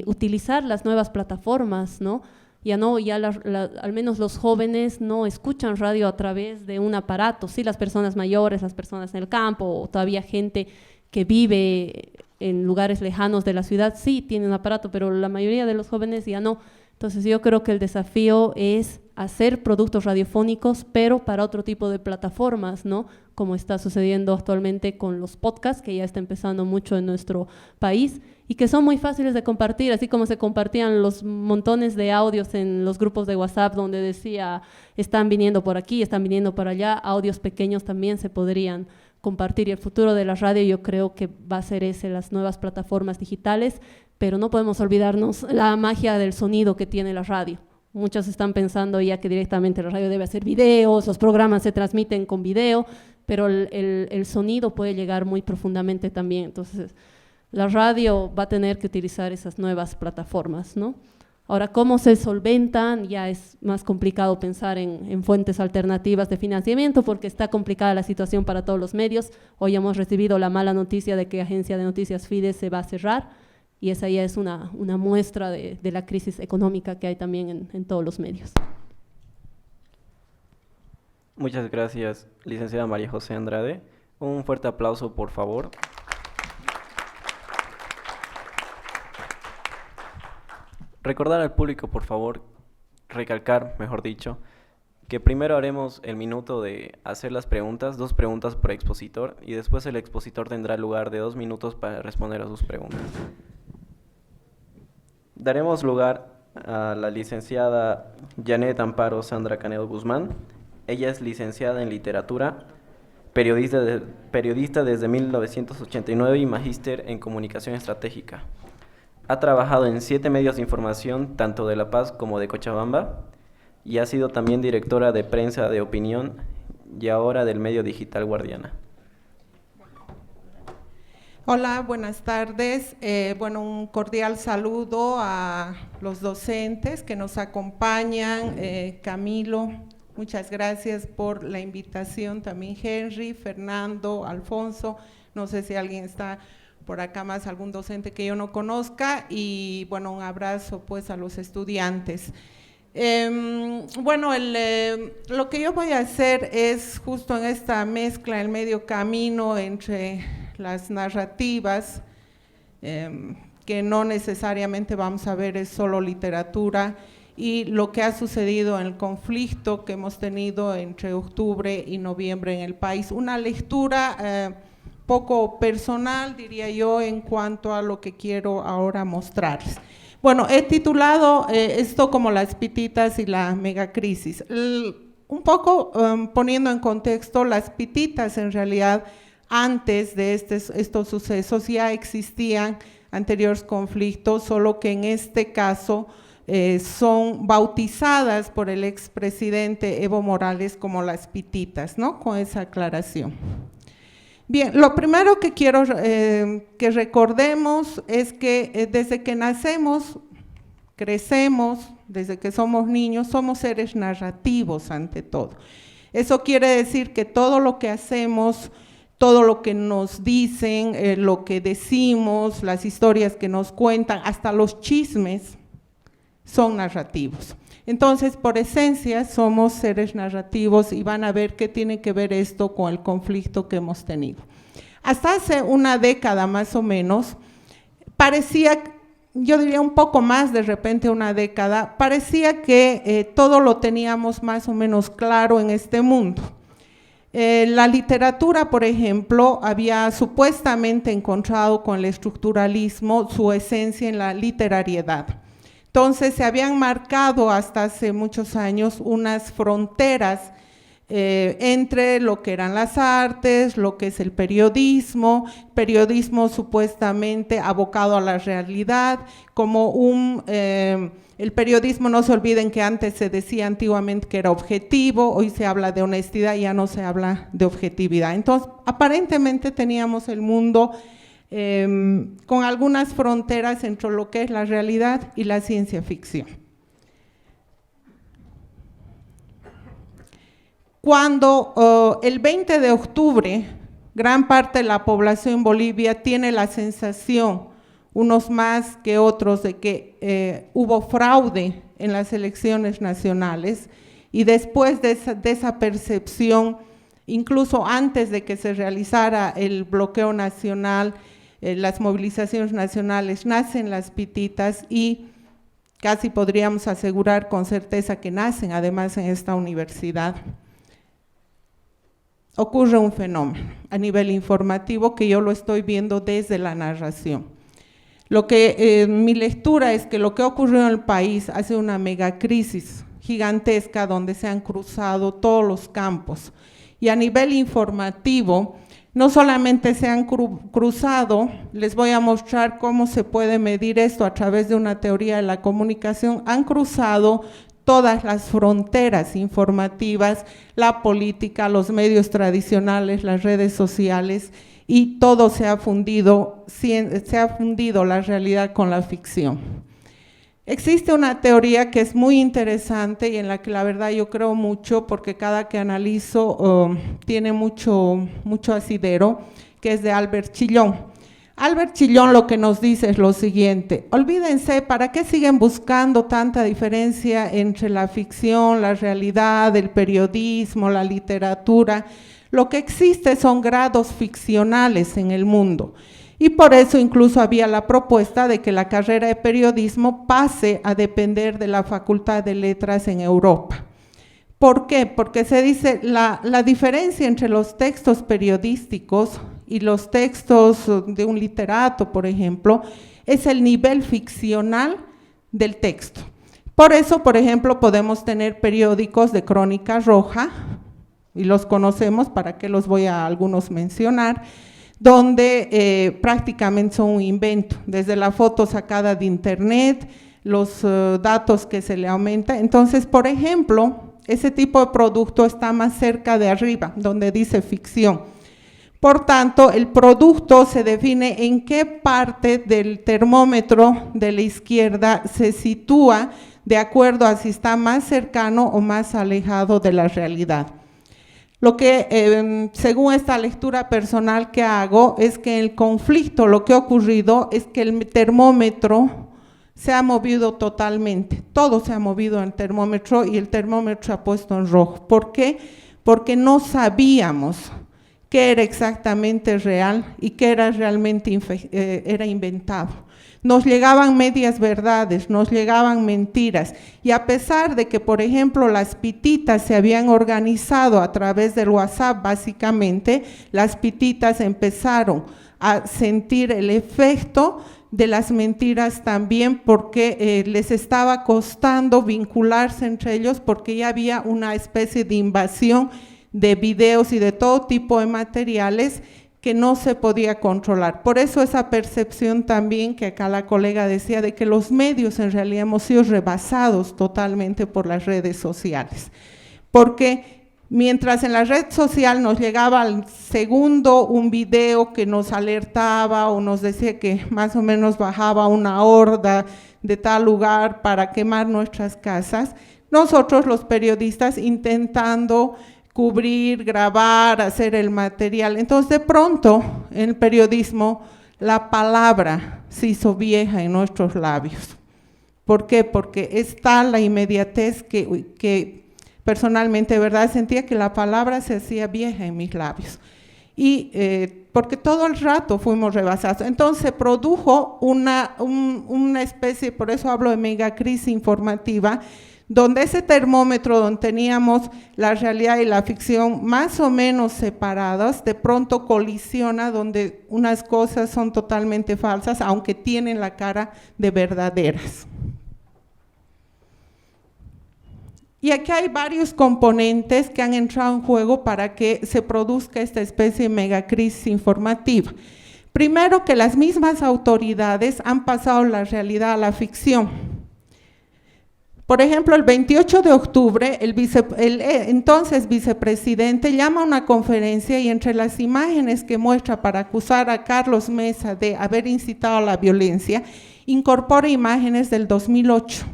utilizar las nuevas plataformas, ¿no? Al menos los jóvenes no escuchan radio a través de un aparato. Sí, las personas mayores, las personas en el campo, o todavía gente que vive en lugares lejanos de la ciudad, sí tienen un aparato, pero la mayoría de los jóvenes ya no. Entonces yo creo que el desafío es hacer productos radiofónicos, pero para otro tipo de plataformas, ¿no? Como está sucediendo actualmente con los podcasts, que ya está empezando mucho en nuestro país, y que son muy fáciles de compartir, así como se compartían los montones de audios en los grupos de WhatsApp donde decía, están viniendo por aquí, están viniendo por allá, audios pequeños también se podrían compartir, y el futuro de la radio yo creo que va a ser ese, las nuevas plataformas digitales, pero no podemos olvidarnos la magia del sonido que tiene la radio. Muchos están pensando ya que directamente la radio debe hacer videos, los programas se transmiten con video, pero el sonido puede llegar muy profundamente también. Entonces, la radio va a tener que utilizar esas nuevas plataformas, ¿no? Ahora, ¿cómo se solventan? Ya es más complicado pensar en fuentes alternativas de financiamiento porque está complicada la situación para todos los medios. Hoy hemos recibido la mala noticia de que Agencia de Noticias Fides se va a cerrar, y esa ya es una muestra de la crisis económica que hay también en todos los medios. Muchas gracias, licenciada María José Andrade. Un fuerte aplauso, por favor. Recordar al público, por favor, recalcar, mejor dicho, que primero haremos el minuto de hacer las preguntas, 2 preguntas por expositor, y después el expositor tendrá lugar de 2 minutos para responder a sus preguntas. Daremos lugar a la licenciada Janet Amparo Sandra Canedo Guzmán. Ella es licenciada en literatura, periodista desde 1989 y magíster en comunicación estratégica. Ha trabajado en 7 medios de información, tanto de La Paz como de Cochabamba, y ha sido también directora de prensa de opinión y ahora del medio digital Guardiana. Hola, buenas tardes. Un cordial saludo a los docentes que nos acompañan. Camilo, muchas gracias por la invitación. También Henry, Fernando, Alfonso, no sé si alguien está por acá más, algún docente que yo no conozca, y un abrazo pues a los estudiantes. Lo que yo voy a hacer es justo en esta mezcla, el medio camino entre las narrativas, que no necesariamente vamos a ver es solo literatura, y lo que ha sucedido en el conflicto que hemos tenido entre octubre y noviembre en el país. Una lectura poco personal, diría yo, en cuanto a lo que quiero ahora mostrarles. Bueno, he titulado esto como Las Pititas y la megacrisis. Un poco poniendo en contexto, las pititas en realidad antes de estos sucesos ya existían anteriores conflictos, solo que en este caso son bautizadas por el expresidente Evo Morales como las pititas, ¿no? Con esa aclaración. Bien, lo primero que quiero que recordemos es que desde que nacemos, crecemos, desde que somos niños, somos seres narrativos ante todo. Eso quiere decir que todo lo que hacemos, todo lo que nos dicen, lo que decimos, las historias que nos cuentan, hasta los chismes, son narrativos. Entonces, por esencia, somos seres narrativos y van a ver qué tiene que ver esto con el conflicto que hemos tenido. Hasta hace una década más o menos, parecía, yo diría un poco más de repente una década, parecía que todo lo teníamos más o menos claro en este mundo. La literatura, por ejemplo, había supuestamente encontrado con el estructuralismo su esencia en la literariedad. Entonces se habían marcado hasta hace muchos años unas fronteras entre lo que eran las artes, lo que es el periodismo supuestamente abocado a la realidad, como el periodismo, no se olviden que antes se decía antiguamente que era objetivo, hoy se habla de honestidad, ya no se habla de objetividad. Entonces, aparentemente teníamos el mundo con algunas fronteras entre lo que es la realidad y la ciencia ficción. Cuando el 20 de octubre, gran parte de la población en Bolivia tiene la sensación, unos más que otros, de que hubo fraude en las elecciones nacionales, y después de esa percepción, incluso antes de que se realizara el bloqueo nacional, las movilizaciones nacionales, nacen las pititas y casi podríamos asegurar con certeza que nacen además en esta universidad. Ocurre un fenómeno a nivel informativo que yo lo estoy viendo desde la narración. Lo que mi lectura es que lo que ocurrió en el país hace una megacrisis gigantesca donde se han cruzado todos los campos, y a nivel informativo no solamente se han cruzado, les voy a mostrar cómo se puede medir esto a través de una teoría de la comunicación, han cruzado todas las fronteras informativas, la política, los medios tradicionales, las redes sociales, y todo se ha fundido la realidad con la ficción. Existe una teoría que es muy interesante y en la que la verdad yo creo mucho, porque cada que analizo tiene mucho asidero, que es de Albert Chillón. Albert Chillón lo que nos dice es lo siguiente: olvídense, ¿para qué siguen buscando tanta diferencia entre la ficción, la realidad, el periodismo, la literatura? Lo que existe son grados ficcionales en el mundo. Y por eso incluso había la propuesta de que la carrera de periodismo pase a depender de la Facultad de Letras en Europa. ¿Por qué? Porque se dice la diferencia entre los textos periodísticos y los textos de un literato, por ejemplo, es el nivel ficcional del texto. Por eso, por ejemplo, podemos tener periódicos de crónica roja, y los conocemos, para qué los voy a algunos mencionar, donde prácticamente son un invento, desde la foto sacada de internet, los datos que se le aumentan. Entonces, por ejemplo, ese tipo de producto está más cerca de arriba, donde dice ficción. Por tanto, el producto se define en qué parte del termómetro de la izquierda se sitúa de acuerdo a si está más cercano o más alejado de la realidad. Lo que, según esta lectura personal que hago, es que en el conflicto lo que ha ocurrido es que el termómetro se ha movido totalmente, todo se ha movido en el termómetro y el termómetro se ha puesto en rojo. ¿Por qué? Porque no sabíamos qué era exactamente real y qué era realmente era inventado. Nos llegaban medias verdades, nos llegaban mentiras, y a pesar de que, por ejemplo, las pititas se habían organizado a través del WhatsApp, básicamente, las pititas empezaron a sentir el efecto de las mentiras también, porque les estaba costando vincularse entre ellos, porque ya había una especie de invasión de videos y de todo tipo de materiales que no se podía controlar. Por eso esa percepción también que acá la colega decía de que los medios en realidad hemos sido rebasados totalmente por las redes sociales, porque mientras en la red social nos llegaba al segundo un video que nos alertaba o nos decía que más o menos bajaba una horda de tal lugar para quemar nuestras casas, nosotros los periodistas intentando cubrir, grabar, hacer el material. Entonces, de pronto, en el periodismo, la palabra se hizo vieja en nuestros labios. ¿Por qué? Porque está la inmediatez que personalmente, de verdad, sentía que la palabra se hacía vieja en mis labios. Y porque todo el rato fuimos rebasados. Entonces, se produjo una especie, por eso hablo de megacrisis informativa, donde ese termómetro donde teníamos la realidad y la ficción más o menos separadas, de pronto colisiona donde unas cosas son totalmente falsas, aunque tienen la cara de verdaderas. Y aquí hay varios componentes que han entrado en juego para que se produzca esta especie de megacrisis informativa. Primero, que las mismas autoridades han pasado la realidad a la ficción. Por ejemplo, el 28 de octubre, el entonces vicepresidente llama a una conferencia y entre las imágenes que muestra para acusar a Carlos Mesa de haber incitado a la violencia, incorpora imágenes del 2008.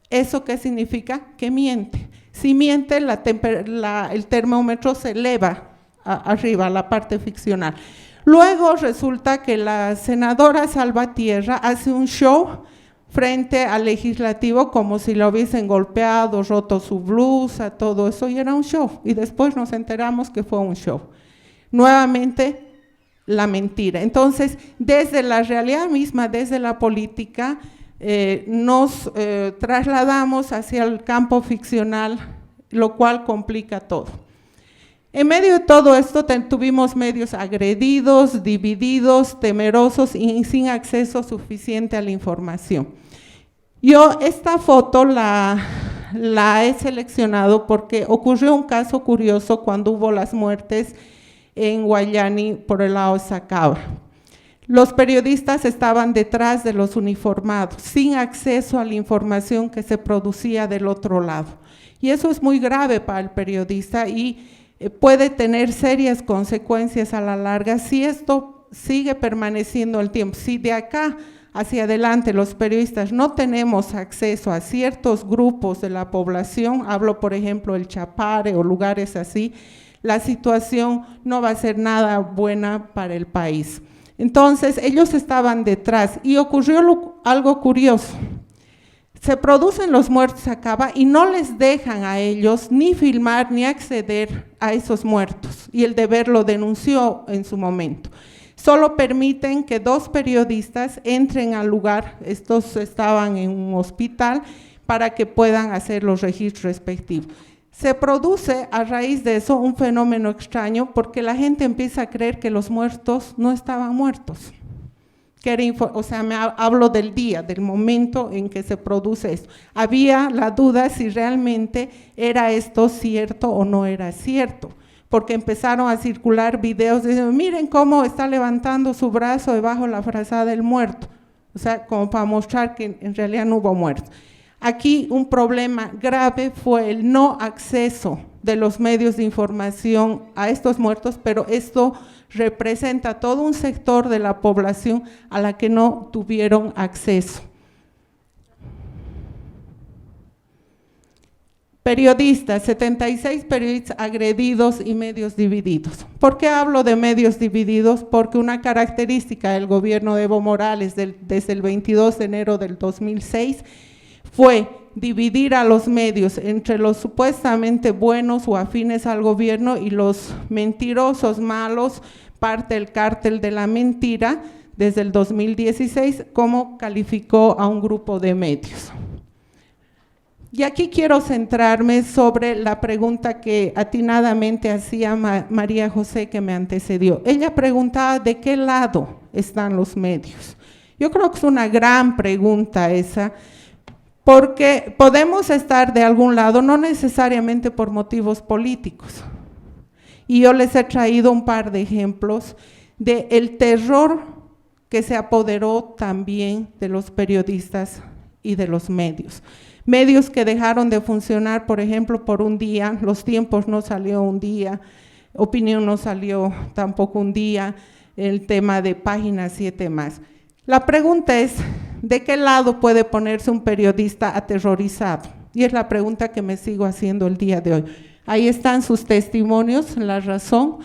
¿Eso qué significa? Que miente. Si miente, el termómetro se eleva arriba, a la parte ficcional. Luego resulta que la senadora Salvatierra hace un show frente al legislativo como si lo hubiesen golpeado, roto su blusa, todo eso, y era un show, y después nos enteramos que fue un show. Nuevamente, la mentira. Entonces, desde la realidad misma, desde la política, nos trasladamos hacia el campo ficcional, lo cual complica todo. En medio de todo esto tuvimos medios agredidos, divididos, temerosos y sin acceso suficiente a la información. Yo esta foto la he seleccionado porque ocurrió un caso curioso cuando hubo las muertes en Guayani por el lado de Sacaba. Los periodistas estaban detrás de los uniformados, sin acceso a la información que se producía del otro lado. Y eso es muy grave para el periodista y puede tener serias consecuencias a la larga si esto sigue permaneciendo el tiempo. Si de acá hacia adelante los periodistas no tenemos acceso a ciertos grupos de la población, hablo por ejemplo del Chapare o lugares así, la situación no va a ser nada buena para el país. Entonces ellos estaban detrás y ocurrió algo curioso. Se producen los muertos acá y no les dejan a ellos ni filmar ni acceder a esos muertos, y el Deber lo denunció en su momento. Solo permiten que 2 periodistas entren al lugar, estos estaban en un hospital, para que puedan hacer los registros respectivos. Se produce a raíz de eso un fenómeno extraño porque la gente empieza a creer que los muertos no estaban muertos. O sea, hablo del día, del momento en que se produce esto. Había la duda si realmente era esto cierto o no era cierto, porque empezaron a circular videos diciendo, miren cómo está levantando su brazo debajo de la frazada del muerto, o sea, como para mostrar que en realidad no hubo muertos. Aquí un problema grave fue el no acceso de los medios de información a estos muertos, pero esto representa todo un sector de la población a la que no tuvieron acceso. Periodistas, 76 periodistas agredidos y medios divididos. ¿Por qué hablo de medios divididos? Porque una característica del gobierno de Evo Morales desde el 22 de enero del 2006 fue dividir a los medios entre los supuestamente buenos o afines al gobierno y los mentirosos, malos, parte del cártel de la mentira, desde el 2016, como calificó a un grupo de medios. Y aquí quiero centrarme sobre la pregunta que atinadamente hacía María José, que me antecedió. Ella preguntaba de qué lado están los medios. Yo creo que es una gran pregunta esa, porque podemos estar de algún lado, no necesariamente por motivos políticos. Y yo les he traído un par de ejemplos del terror que se apoderó también de los periodistas y de los medios. Medios que dejaron de funcionar, por ejemplo, por un día, Los Tiempos no salió un día, Opinión no salió tampoco un día, el tema de Página 7 más. La pregunta es, ¿de qué lado puede ponerse un periodista aterrorizado? Y es la pregunta que me sigo haciendo el día de hoy. Ahí están sus testimonios en La Razón,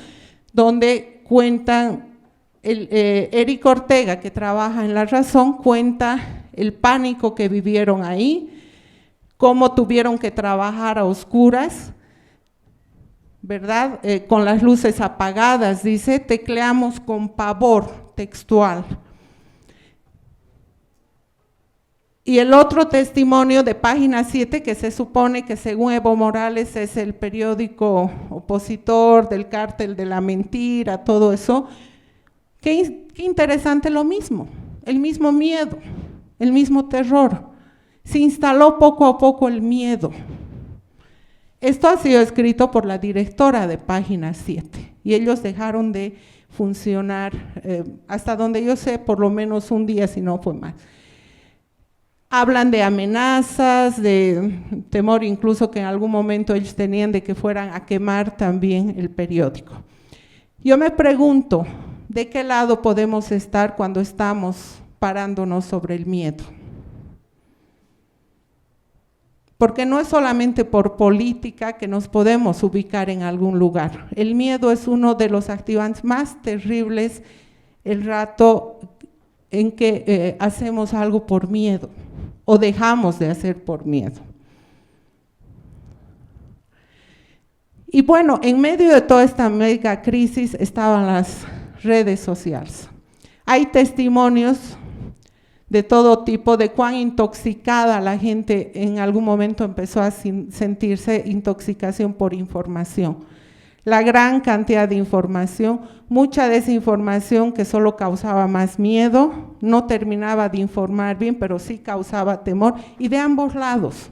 donde cuentan, Eric Ortega, que trabaja en La Razón, cuenta el pánico que vivieron ahí, cómo tuvieron que trabajar a oscuras, ¿verdad? Con las luces apagadas, dice, tecleamos con pavor, textual. Y el otro testimonio de Página 7, que se supone que según Evo Morales es el periódico opositor del cártel de la mentira, todo eso, qué interesante lo mismo, el mismo miedo, el mismo terror. Se instaló poco a poco el miedo. Esto ha sido escrito por la directora de Página 7 y ellos dejaron de funcionar, hasta donde yo sé, por lo menos un día, si no fue más. Hablan de amenazas, de temor incluso que en algún momento ellos tenían de que fueran a quemar también el periódico. Yo me pregunto, ¿de qué lado podemos estar cuando estamos parándonos sobre el miedo? Porque no es solamente por política que nos podemos ubicar en algún lugar. El miedo es uno de los activantes más terribles el rato en que hacemos algo por miedo o dejamos de hacer por miedo. Y bueno, en medio de toda esta mega crisis estaban las redes sociales. Hay testimonios de todo tipo, de cuán intoxicada la gente en algún momento empezó a sentirse intoxicación por información. La gran cantidad de información, mucha desinformación que solo causaba más miedo, no terminaba de informar bien, pero sí causaba temor, y de ambos lados,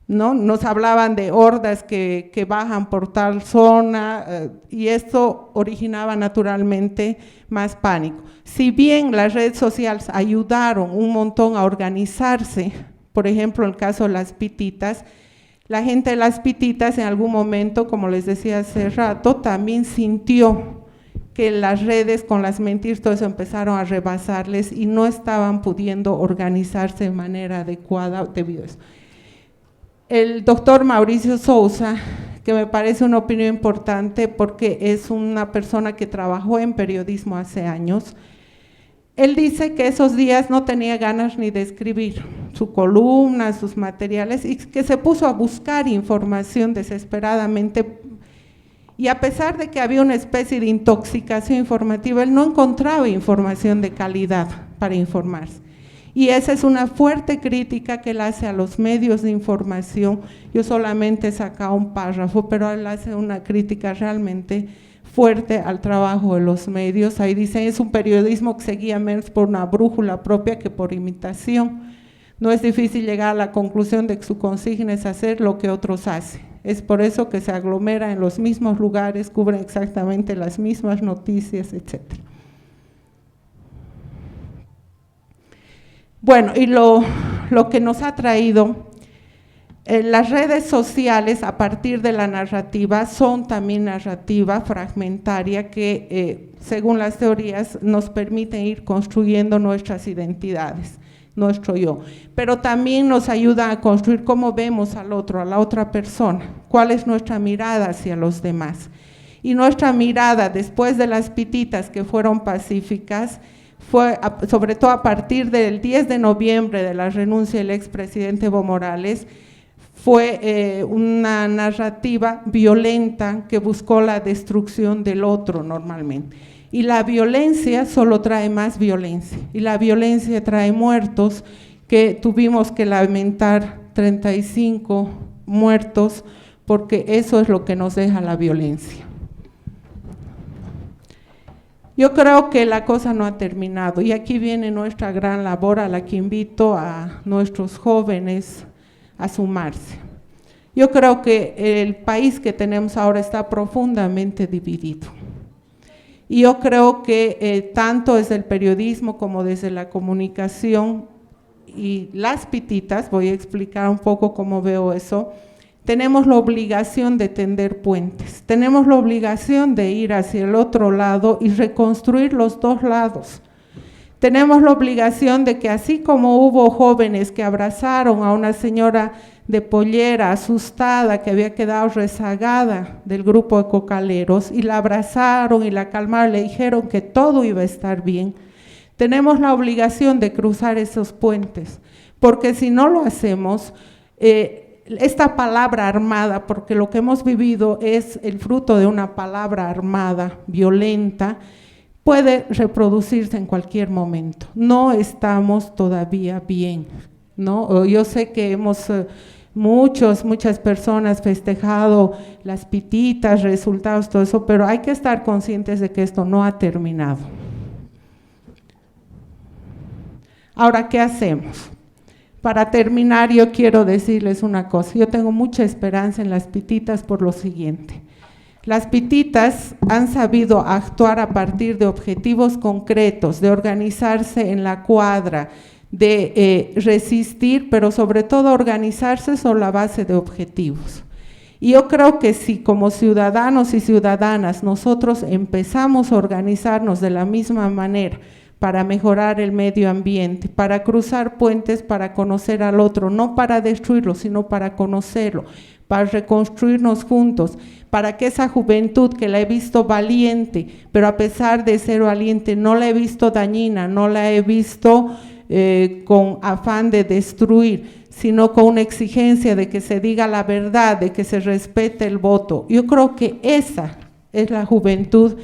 ¿no? Nos hablaban de hordas que bajan por tal zona, y esto originaba naturalmente más pánico. Si bien las redes sociales ayudaron un montón a organizarse, por ejemplo, en el caso de las pititas, la gente de las pititas en algún momento, como les decía hace rato, también sintió que las redes con las mentiras, todo eso empezaron a rebasarles y no estaban pudiendo organizarse de manera adecuada debido a eso. El doctor Mauricio Sousa, que me parece una opinión importante porque es una persona que trabajó en periodismo hace años, él dice que esos días no tenía ganas ni de escribir su columna, sus materiales, y que se puso a buscar información desesperadamente, y a pesar de que había una especie de intoxicación informativa, él no encontraba información de calidad para informarse. Y esa es una fuerte crítica que él hace a los medios de información. Yo solamente he sacado un párrafo, pero él hace una crítica realmente fuerte al trabajo de los medios. Ahí dice, es un periodismo que se guía menos por una brújula propia que por imitación. No es difícil llegar a la conclusión de que su consigna es hacer lo que otros hacen. Es por eso que se aglomera en los mismos lugares, cubren exactamente las mismas noticias, etcétera. Bueno, y lo que nos ha traído las redes sociales a partir de la narrativa son también narrativa fragmentaria que según las teorías nos permiten ir construyendo nuestras identidades, nuestro yo, pero también nos ayuda a construir cómo vemos al otro, a la otra persona, cuál es nuestra mirada hacia los demás. Y nuestra mirada después de las pititas que fueron pacíficas fue sobre todo a partir del 10 de noviembre de la renuncia del expresidente Evo Morales, fue una narrativa violenta que buscó la destrucción del otro normalmente. Y la violencia solo trae más violencia, y la violencia trae muertos, que tuvimos que lamentar 35 muertos, porque eso es lo que nos deja la violencia. Yo creo que la cosa no ha terminado, y aquí viene nuestra gran labor a la que invito a nuestros jóvenes a sumarse. Yo creo que el país que tenemos ahora está profundamente dividido. Y yo creo que tanto desde el periodismo como desde la comunicación y las pititas, voy a explicar un poco cómo veo eso, tenemos la obligación de tender puentes, tenemos la obligación de ir hacia el otro lado y reconstruir los dos lados. Tenemos la obligación de que así como hubo jóvenes que abrazaron a una señora de pollera asustada que había quedado rezagada del grupo de cocaleros y la abrazaron y la calmaron, le dijeron que todo iba a estar bien, tenemos la obligación de cruzar esos puentes, porque si no lo hacemos, esta palabra armada, porque lo que hemos vivido es el fruto de una palabra armada, violenta, puede reproducirse en cualquier momento. No estamos todavía bien, ¿no? Yo sé que hemos muchas personas festejado las pititas, resultados, todo eso, pero hay que estar conscientes de que esto no ha terminado. Ahora, ¿qué hacemos? Para terminar, yo quiero decirles una cosa. Yo tengo mucha esperanza en las pititas por lo siguiente. Las pititas han sabido actuar a partir de objetivos concretos, de organizarse en la cuadra, de resistir, pero sobre todo organizarse sobre la base de objetivos. Y yo creo que si como ciudadanos y ciudadanas nosotros empezamos a organizarnos de la misma manera para mejorar el medio ambiente, para cruzar puentes, para conocer al otro, no para destruirlo, sino para conocerlo, para reconstruirnos juntos, para que esa juventud que la he visto valiente, pero a pesar de ser valiente no la he visto dañina, no la he visto con afán de destruir, sino con una exigencia de que se diga la verdad, de que se respete el voto. Yo creo que esa es la juventud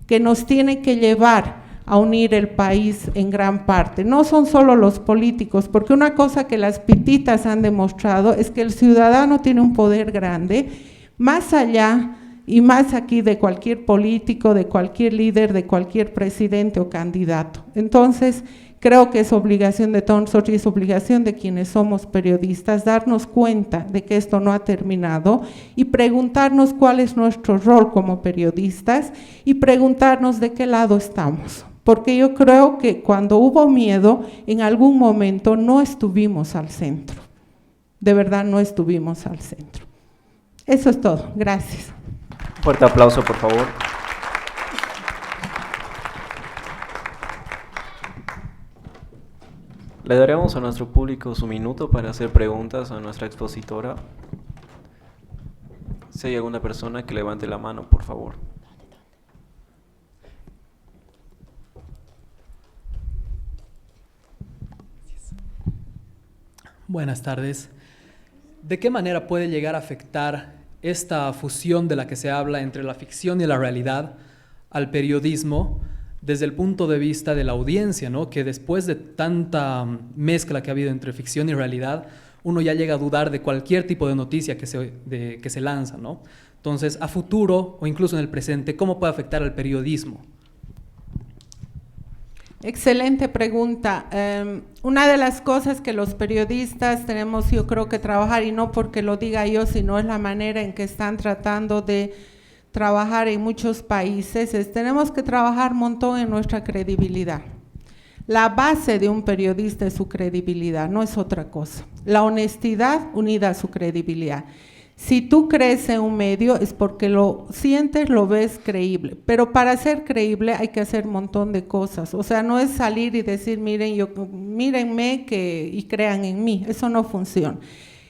que nos tiene que llevar a unir el país en gran parte. No son solo los políticos, porque una cosa que las pititas han demostrado es que el ciudadano tiene un poder grande, más allá y más aquí de cualquier político, de cualquier líder, de cualquier presidente o candidato. Entonces, creo que es obligación de todos nosotros y es obligación de quienes somos periodistas darnos cuenta de que esto no ha terminado y preguntarnos cuál es nuestro rol como periodistas y preguntarnos de qué lado estamos. Porque yo creo que cuando hubo miedo, en algún momento no estuvimos al centro. De verdad no estuvimos al centro. Eso es todo. Gracias. Fuerte aplauso, por favor. Le daremos a nuestro público su minuto para hacer preguntas a nuestra expositora. Si hay alguna persona que levante la mano, por favor. Buenas tardes. ¿De qué manera puede llegar a afectar esta fusión de la que se habla entre la ficción y la realidad al periodismo desde el punto de vista de la audiencia, ¿no? Que después de tanta mezcla que ha habido entre ficción y realidad, uno ya llega a dudar de cualquier tipo de noticia que se lanza, ¿no? Entonces, a futuro o incluso en el presente, ¿cómo puede afectar al periodismo? Excelente pregunta. Una de las cosas que los periodistas tenemos, yo creo que trabajar, y no porque lo diga yo, sino es la manera en que están tratando de trabajar en muchos países, es tenemos que trabajar un montón en nuestra credibilidad. La base de un periodista es su credibilidad, no es otra cosa. La honestidad unida a su credibilidad. Si tú crees en un medio es porque lo sientes, lo ves creíble, pero para ser creíble hay que hacer un montón de cosas, o sea, no es salir y decir, mírenme y crean en mí, eso no funciona.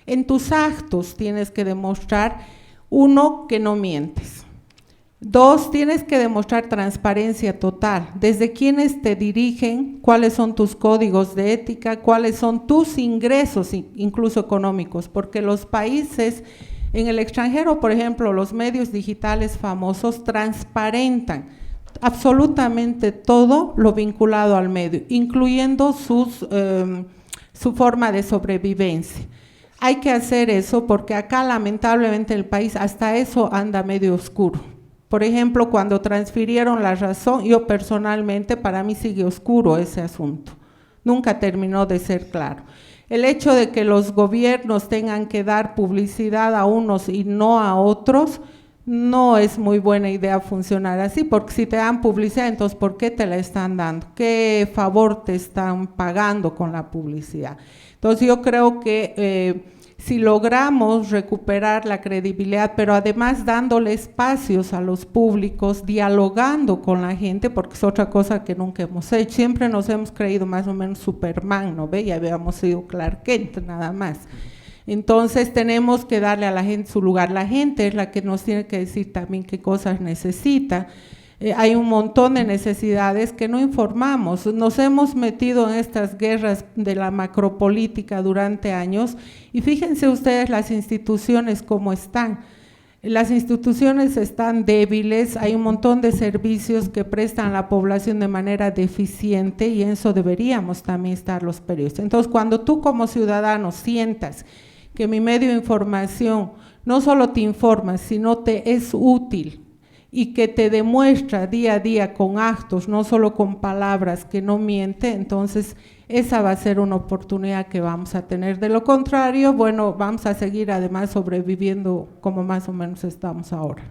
En tus actos tienes que demostrar, uno, que no mientes, 2, tienes que demostrar transparencia total, desde quiénes te dirigen, cuáles son tus códigos de ética, cuáles son tus ingresos, incluso económicos, porque los países en el extranjero, por ejemplo, los medios digitales famosos transparentan absolutamente todo lo vinculado al medio, incluyendo su forma de sobrevivencia. Hay que hacer eso porque acá lamentablemente el país hasta eso anda medio oscuro. Por ejemplo, cuando transfirieron La Razón, yo personalmente, para mí sigue oscuro ese asunto. Nunca terminó de ser claro. El hecho de que los gobiernos tengan que dar publicidad a unos y no a otros, no es muy buena idea funcionar así, porque si te dan publicidad, entonces ¿por qué te la están dando? ¿Qué favor te están pagando con la publicidad? Entonces yo creo que si logramos recuperar la credibilidad, pero además dándole espacios a los públicos, dialogando con la gente, porque es otra cosa que nunca hemos hecho, siempre nos hemos creído más o menos Superman, ¿no ve? Ya habíamos sido Clark Kent nada más. Entonces tenemos que darle a la gente su lugar, la gente es la que nos tiene que decir también qué cosas necesita. Hay un montón de necesidades que no informamos, nos hemos metido en estas guerras de la macropolítica durante años y fíjense ustedes las instituciones cómo están. Las instituciones están débiles, hay un montón de servicios que prestan a la población de manera deficiente y en eso deberíamos también estar los periodistas. Entonces, cuando tú como ciudadano sientas que mi medio de información no solo te informa, sino te es útil y que te demuestra día a día con actos, no solo con palabras, que no miente, entonces esa va a ser una oportunidad que vamos a tener. De lo contrario, bueno, vamos a seguir además sobreviviendo como más o menos estamos ahora.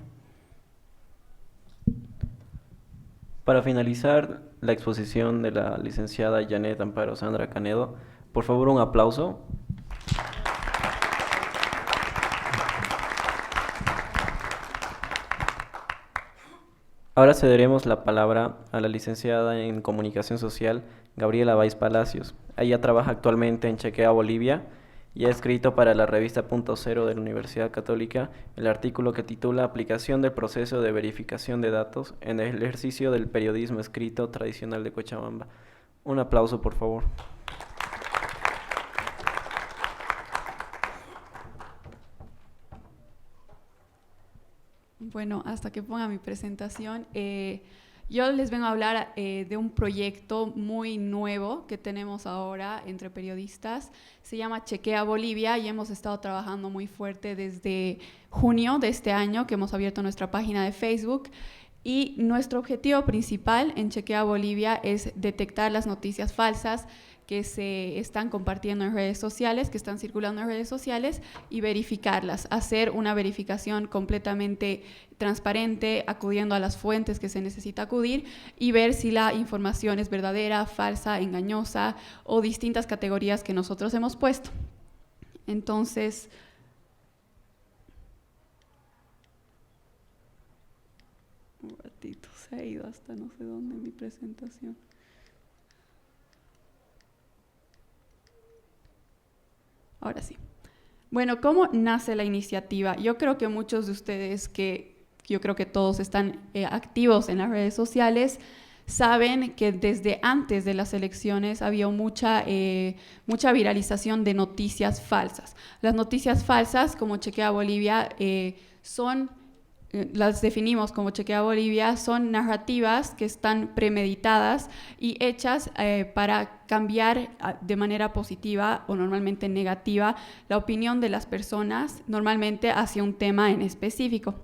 Para finalizar la exposición de la licenciada Janet Amparo Sandra Canedo, por favor un aplauso. Ahora cederemos la palabra a la licenciada en Comunicación Social, Gabriela Báez Palacios. Ella trabaja actualmente en Chequea Bolivia y ha escrito para la revista Punto Cero de la Universidad Católica el artículo que titula Aplicación del proceso de verificación de datos en el ejercicio del periodismo escrito tradicional de Cochabamba. Un aplauso, por favor. Bueno, hasta que ponga mi presentación, yo les vengo a hablar de un proyecto muy nuevo que tenemos ahora entre periodistas. Se llama Chequea Bolivia y hemos estado trabajando muy fuerte desde junio de este año, que hemos abierto nuestra página de Facebook. Y nuestro objetivo principal en Chequea Bolivia es detectar las noticias falsas que se están compartiendo en redes sociales, que están circulando en redes sociales y verificarlas, hacer una verificación completamente transparente, acudiendo a las fuentes que se necesita acudir y ver si la información es verdadera, falsa, engañosa o distintas categorías que nosotros hemos puesto. Entonces, un ratito, se ha ido hasta no sé dónde mi presentación. Ahora sí. Bueno, ¿cómo nace la iniciativa? Yo creo que muchos de ustedes, yo creo que todos están activos en las redes sociales, saben que desde antes de las elecciones había mucha viralización de noticias falsas. Las noticias falsas, como Chequea Bolivia, las definimos como Chequea Bolivia, son narrativas que están premeditadas y hechas para cambiar de manera positiva o normalmente negativa la opinión de las personas, normalmente hacia un tema en específico.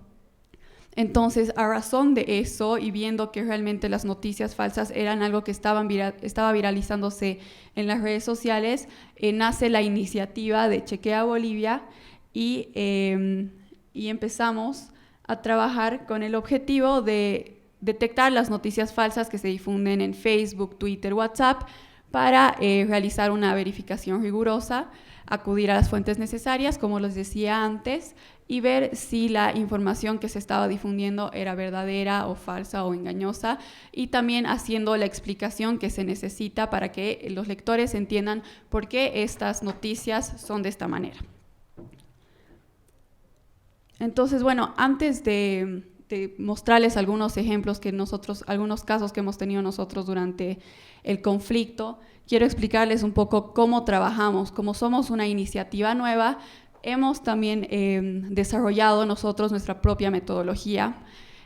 Entonces, a razón de eso y viendo que realmente las noticias falsas eran algo que estaba viralizándose en las redes sociales, nace la iniciativa de Chequea Bolivia y empezamos a trabajar con el objetivo de detectar las noticias falsas que se difunden en Facebook, Twitter, WhatsApp, para realizar una verificación rigurosa, acudir a las fuentes necesarias, como les decía antes, y ver si la información que se estaba difundiendo era verdadera o falsa o engañosa, y también haciendo la explicación que se necesita para que los lectores entiendan por qué estas noticias son de esta manera. Entonces, bueno, antes de de mostrarles algunos ejemplos algunos casos que hemos tenido nosotros durante el conflicto, quiero explicarles un poco cómo trabajamos. Como somos una iniciativa nueva, hemos también desarrollado nosotros nuestra propia metodología.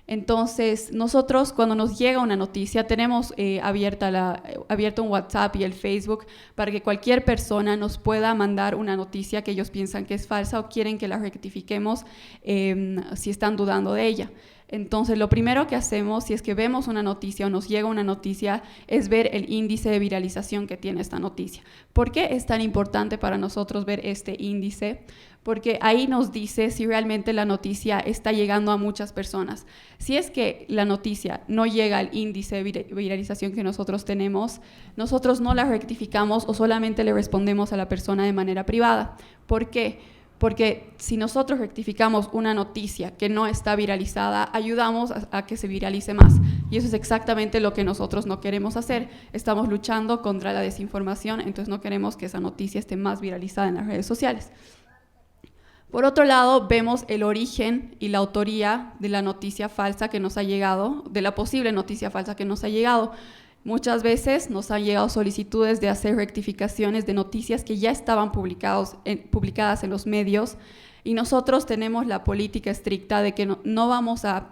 Entonces, nosotros cuando nos llega una noticia, tenemos abierto un WhatsApp y el Facebook para que cualquier persona nos pueda mandar una noticia que ellos piensan que es falsa o quieren que la rectifiquemos si están dudando de ella. Entonces, lo primero que hacemos, si es que vemos una noticia o nos llega una noticia, es ver el índice de viralización que tiene esta noticia. ¿Por qué es tan importante para nosotros ver este índice? Porque ahí nos dice si realmente la noticia está llegando a muchas personas. Si es que la noticia no llega al índice de viralización que nosotros tenemos, nosotros no la rectificamos o solamente le respondemos a la persona de manera privada. ¿Por qué? Porque si nosotros rectificamos una noticia que no está viralizada, ayudamos a que se viralice más. Y eso es exactamente lo que nosotros no queremos hacer. Estamos luchando contra la desinformación, entonces no queremos que esa noticia esté más viralizada en las redes sociales. Por otro lado, vemos el origen y la autoría de la noticia falsa que nos ha llegado, de la posible noticia falsa que nos ha llegado. Muchas veces nos han llegado solicitudes de hacer rectificaciones de noticias que ya estaban publicadas en los medios, y nosotros tenemos la política estricta de que no vamos a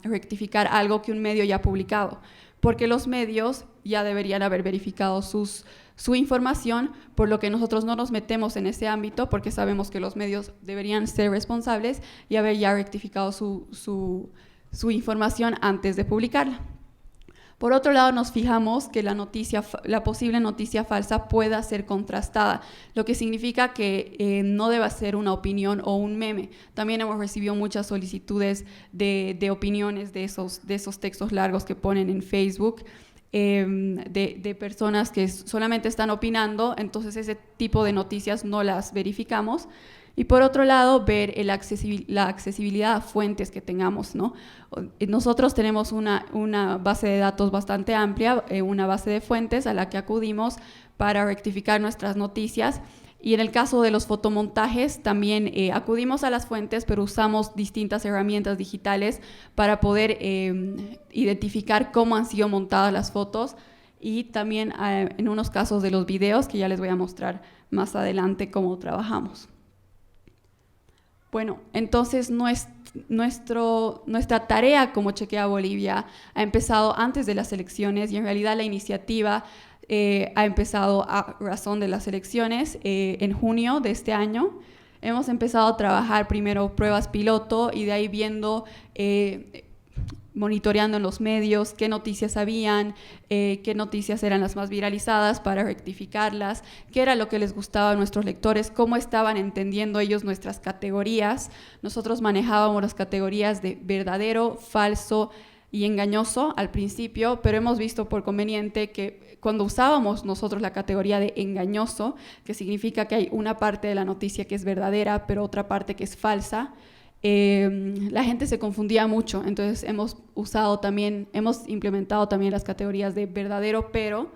rectificar algo que un medio ya ha publicado, porque los medios ya deberían haber verificado su información, por lo que nosotros no nos metemos en ese ámbito, porque sabemos que los medios deberían ser responsables y haber ya rectificado su información antes de publicarla. Por otro lado, nos fijamos que la posible noticia falsa pueda ser contrastada, lo que significa que no deba ser una opinión o un meme. También hemos recibido muchas solicitudes de opiniones de esos textos largos que ponen en Facebook, de personas que solamente están opinando, entonces ese tipo de noticias no las verificamos. Y por otro lado, ver la accesibilidad a fuentes que tengamos, ¿no? Nosotros tenemos una base de datos bastante amplia, una base de fuentes a la que acudimos para rectificar nuestras noticias. Y en el caso de los fotomontajes, también acudimos a las fuentes, pero usamos distintas herramientas digitales para poder identificar cómo han sido montadas las fotos, y también en unos casos de los videos, que ya les voy a mostrar más adelante cómo trabajamos. Bueno, entonces nuestra tarea como Chequea Bolivia ha empezado antes de las elecciones, y en realidad la iniciativa ha empezado a razón de las elecciones en junio de este año. Hemos empezado a trabajar primero pruebas piloto, y de ahí viendo, monitoreando en los medios qué noticias habían, qué noticias eran las más viralizadas para rectificarlas, qué era lo que les gustaba a nuestros lectores, cómo estaban entendiendo ellos nuestras categorías. Nosotros manejábamos las categorías de verdadero, falso y engañoso al principio, pero hemos visto por conveniente que cuando usábamos nosotros la categoría de engañoso, que significa que hay una parte de la noticia que es verdadera, pero otra parte que es falsa, la gente se confundía mucho. Entonces hemos implementado también las categorías de verdadero pero,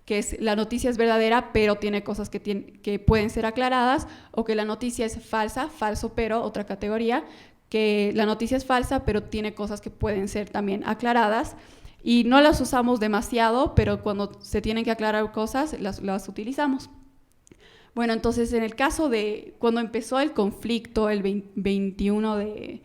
que es la noticia es verdadera pero tiene cosas que pueden ser aclaradas, o que la noticia es falsa, falso pero, otra categoría, que la noticia es falsa pero tiene cosas que pueden ser también aclaradas, y no las usamos demasiado, pero cuando se tienen que aclarar cosas las utilizamos. Bueno, entonces en el caso de cuando empezó el conflicto el 21 de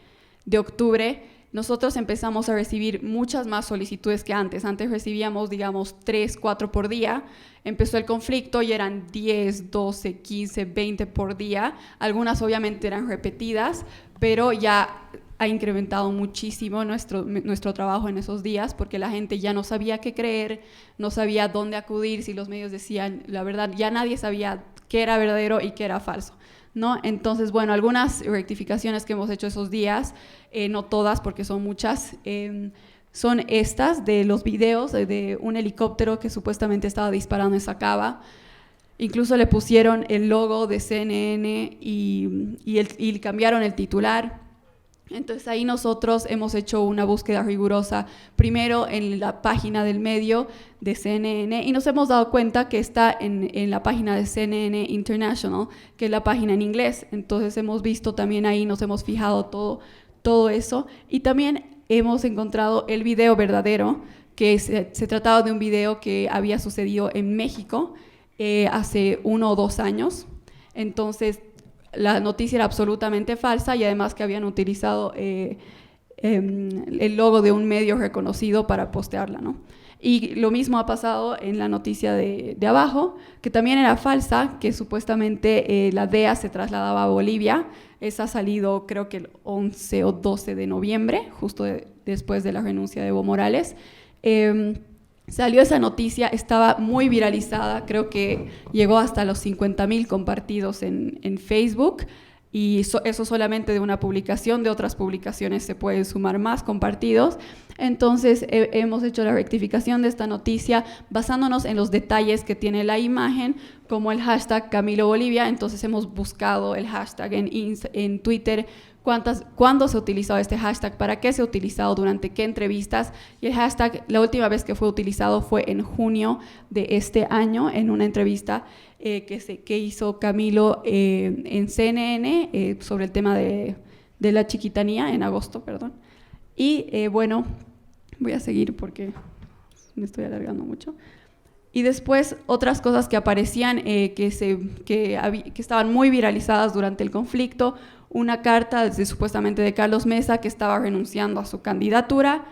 octubre, nosotros empezamos a recibir muchas más solicitudes que antes. Antes recibíamos, digamos, 3, 4 por día. Empezó el conflicto y eran 10, 12, 15, 20 por día. Algunas obviamente eran repetidas, pero ya ha incrementado muchísimo nuestro trabajo en esos días, porque la gente ya no sabía qué creer, no sabía dónde acudir. Si los medios decían la verdad, ya nadie sabía qué era verdadero y qué era falso, ¿no? Entonces, bueno, algunas rectificaciones que hemos hecho esos días, no todas porque son muchas, son estas de los videos de un helicóptero que supuestamente estaba disparando en Sacaba. Incluso le pusieron el logo de CNN y cambiaron el titular. Entonces ahí nosotros hemos hecho una búsqueda rigurosa, primero en la página del medio de CNN, y nos hemos dado cuenta que está en la página de CNN International, que es la página en inglés. Entonces hemos visto también ahí, nos hemos fijado todo eso. Y también hemos encontrado el video verdadero, que se trataba de un video que había sucedido en México hace 1 o 2 años. Entonces, la noticia era absolutamente falsa y además que habían utilizado el logo de un medio reconocido para postearla, ¿no? Y lo mismo ha pasado en la noticia de abajo, que también era falsa, que supuestamente la DEA se trasladaba a Bolivia. Esa ha salido creo que el 11 o 12 de noviembre, justo después de la renuncia de Evo Morales. Salió esa noticia, estaba muy viralizada, creo que llegó hasta los 50.000 compartidos en Facebook, y eso solamente de una publicación. De otras publicaciones se pueden sumar más compartidos. Entonces hemos hecho la rectificación de esta noticia basándonos en los detalles que tiene la imagen, como el hashtag Camilo Bolivia. Entonces hemos buscado el hashtag en Twitter, cuándo se ha utilizado este hashtag, para qué se ha utilizado, durante qué entrevistas. Y el hashtag, la última vez que fue utilizado fue en junio de este año, en una entrevista que hizo Camilo en CNN sobre el tema de la chiquitanía, en agosto, perdón. Y bueno, voy a seguir porque me estoy alargando mucho. Y después otras cosas que aparecían que estaban muy viralizadas durante el conflicto. Una carta supuestamente de Carlos Mesa, que estaba renunciando a su candidatura,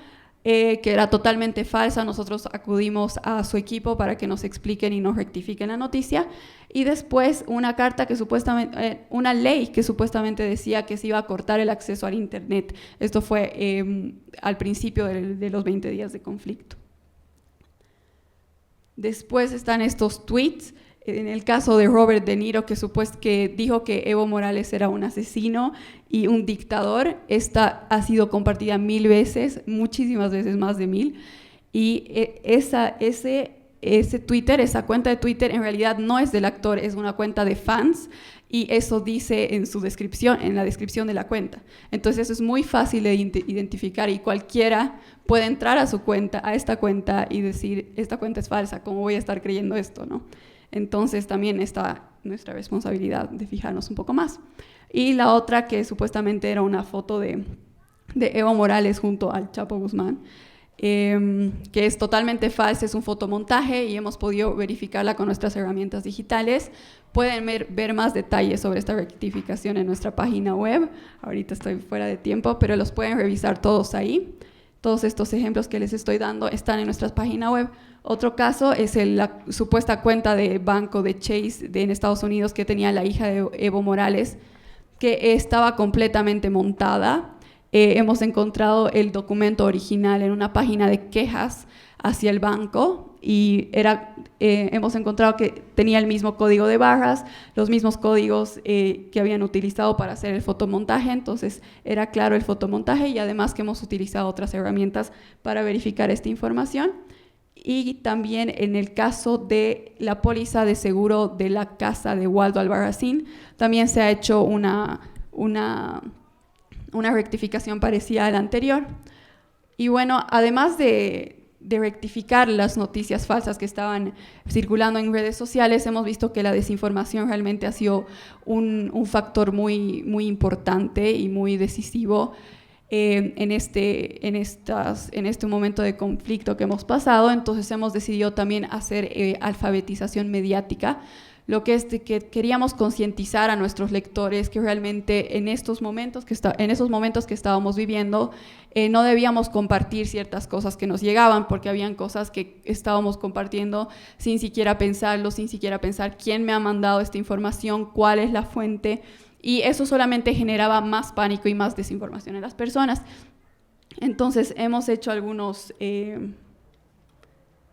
que era totalmente falsa. Nosotros acudimos a su equipo para que nos expliquen y nos rectifiquen la noticia. Y después una carta que supuestamente, una ley que supuestamente decía que se iba a cortar el acceso al Internet. Esto fue al principio de los 20 días de conflicto. Después están estos tweets. En el caso de Robert De Niro, que dijo que Evo Morales era un asesino y un dictador. Esta ha sido compartida 1000 veces, muchísimas veces, más de 1000. Y ese Twitter, esa cuenta de Twitter, en realidad no es del actor, es una cuenta de fans, y eso dice en su descripción, en la descripción de la cuenta. Entonces eso es muy fácil de identificar, y cualquiera puede entrar a esta cuenta y decir, esta cuenta es falsa, ¿cómo voy a estar creyendo esto, no? Entonces también está nuestra responsabilidad de fijarnos un poco más. Y la otra, que supuestamente era una foto de Evo Morales junto al Chapo Guzmán, que es totalmente falsa, es un fotomontaje, y hemos podido verificarla con nuestras herramientas digitales. Pueden ver más detalles sobre esta rectificación en nuestra página web. Ahorita estoy fuera de tiempo, pero los pueden revisar todos ahí. Todos estos ejemplos que les estoy dando están en nuestra página web. Otro caso es la supuesta cuenta de banco de Chase en Estados Unidos, que tenía la hija de Evo Morales, que estaba completamente montada. Hemos encontrado el documento original en una página de quejas hacia el banco, y hemos encontrado que tenía el mismo código de barras, los mismos códigos que habían utilizado para hacer el fotomontaje. Entonces era claro el fotomontaje, y además que hemos utilizado otras herramientas para verificar esta información. Y también en el caso de la póliza de seguro de la casa de Waldo Albarracín, también se ha hecho una rectificación parecida a la anterior. Y bueno, además de rectificar las noticias falsas que estaban circulando en redes sociales, hemos visto que la desinformación realmente ha sido un factor muy, muy importante y muy decisivo en este momento de conflicto que hemos pasado. Entonces hemos decidido también hacer alfabetización mediática, lo que es que queríamos concientizar a nuestros lectores que realmente en esos momentos que estábamos viviendo, no debíamos compartir ciertas cosas que nos llegaban, porque habían cosas que estábamos compartiendo sin siquiera pensarlo, sin siquiera pensar quién me ha mandado esta información, cuál es la fuente, y eso solamente generaba más pánico y más desinformación en las personas. Entonces hemos hecho algunos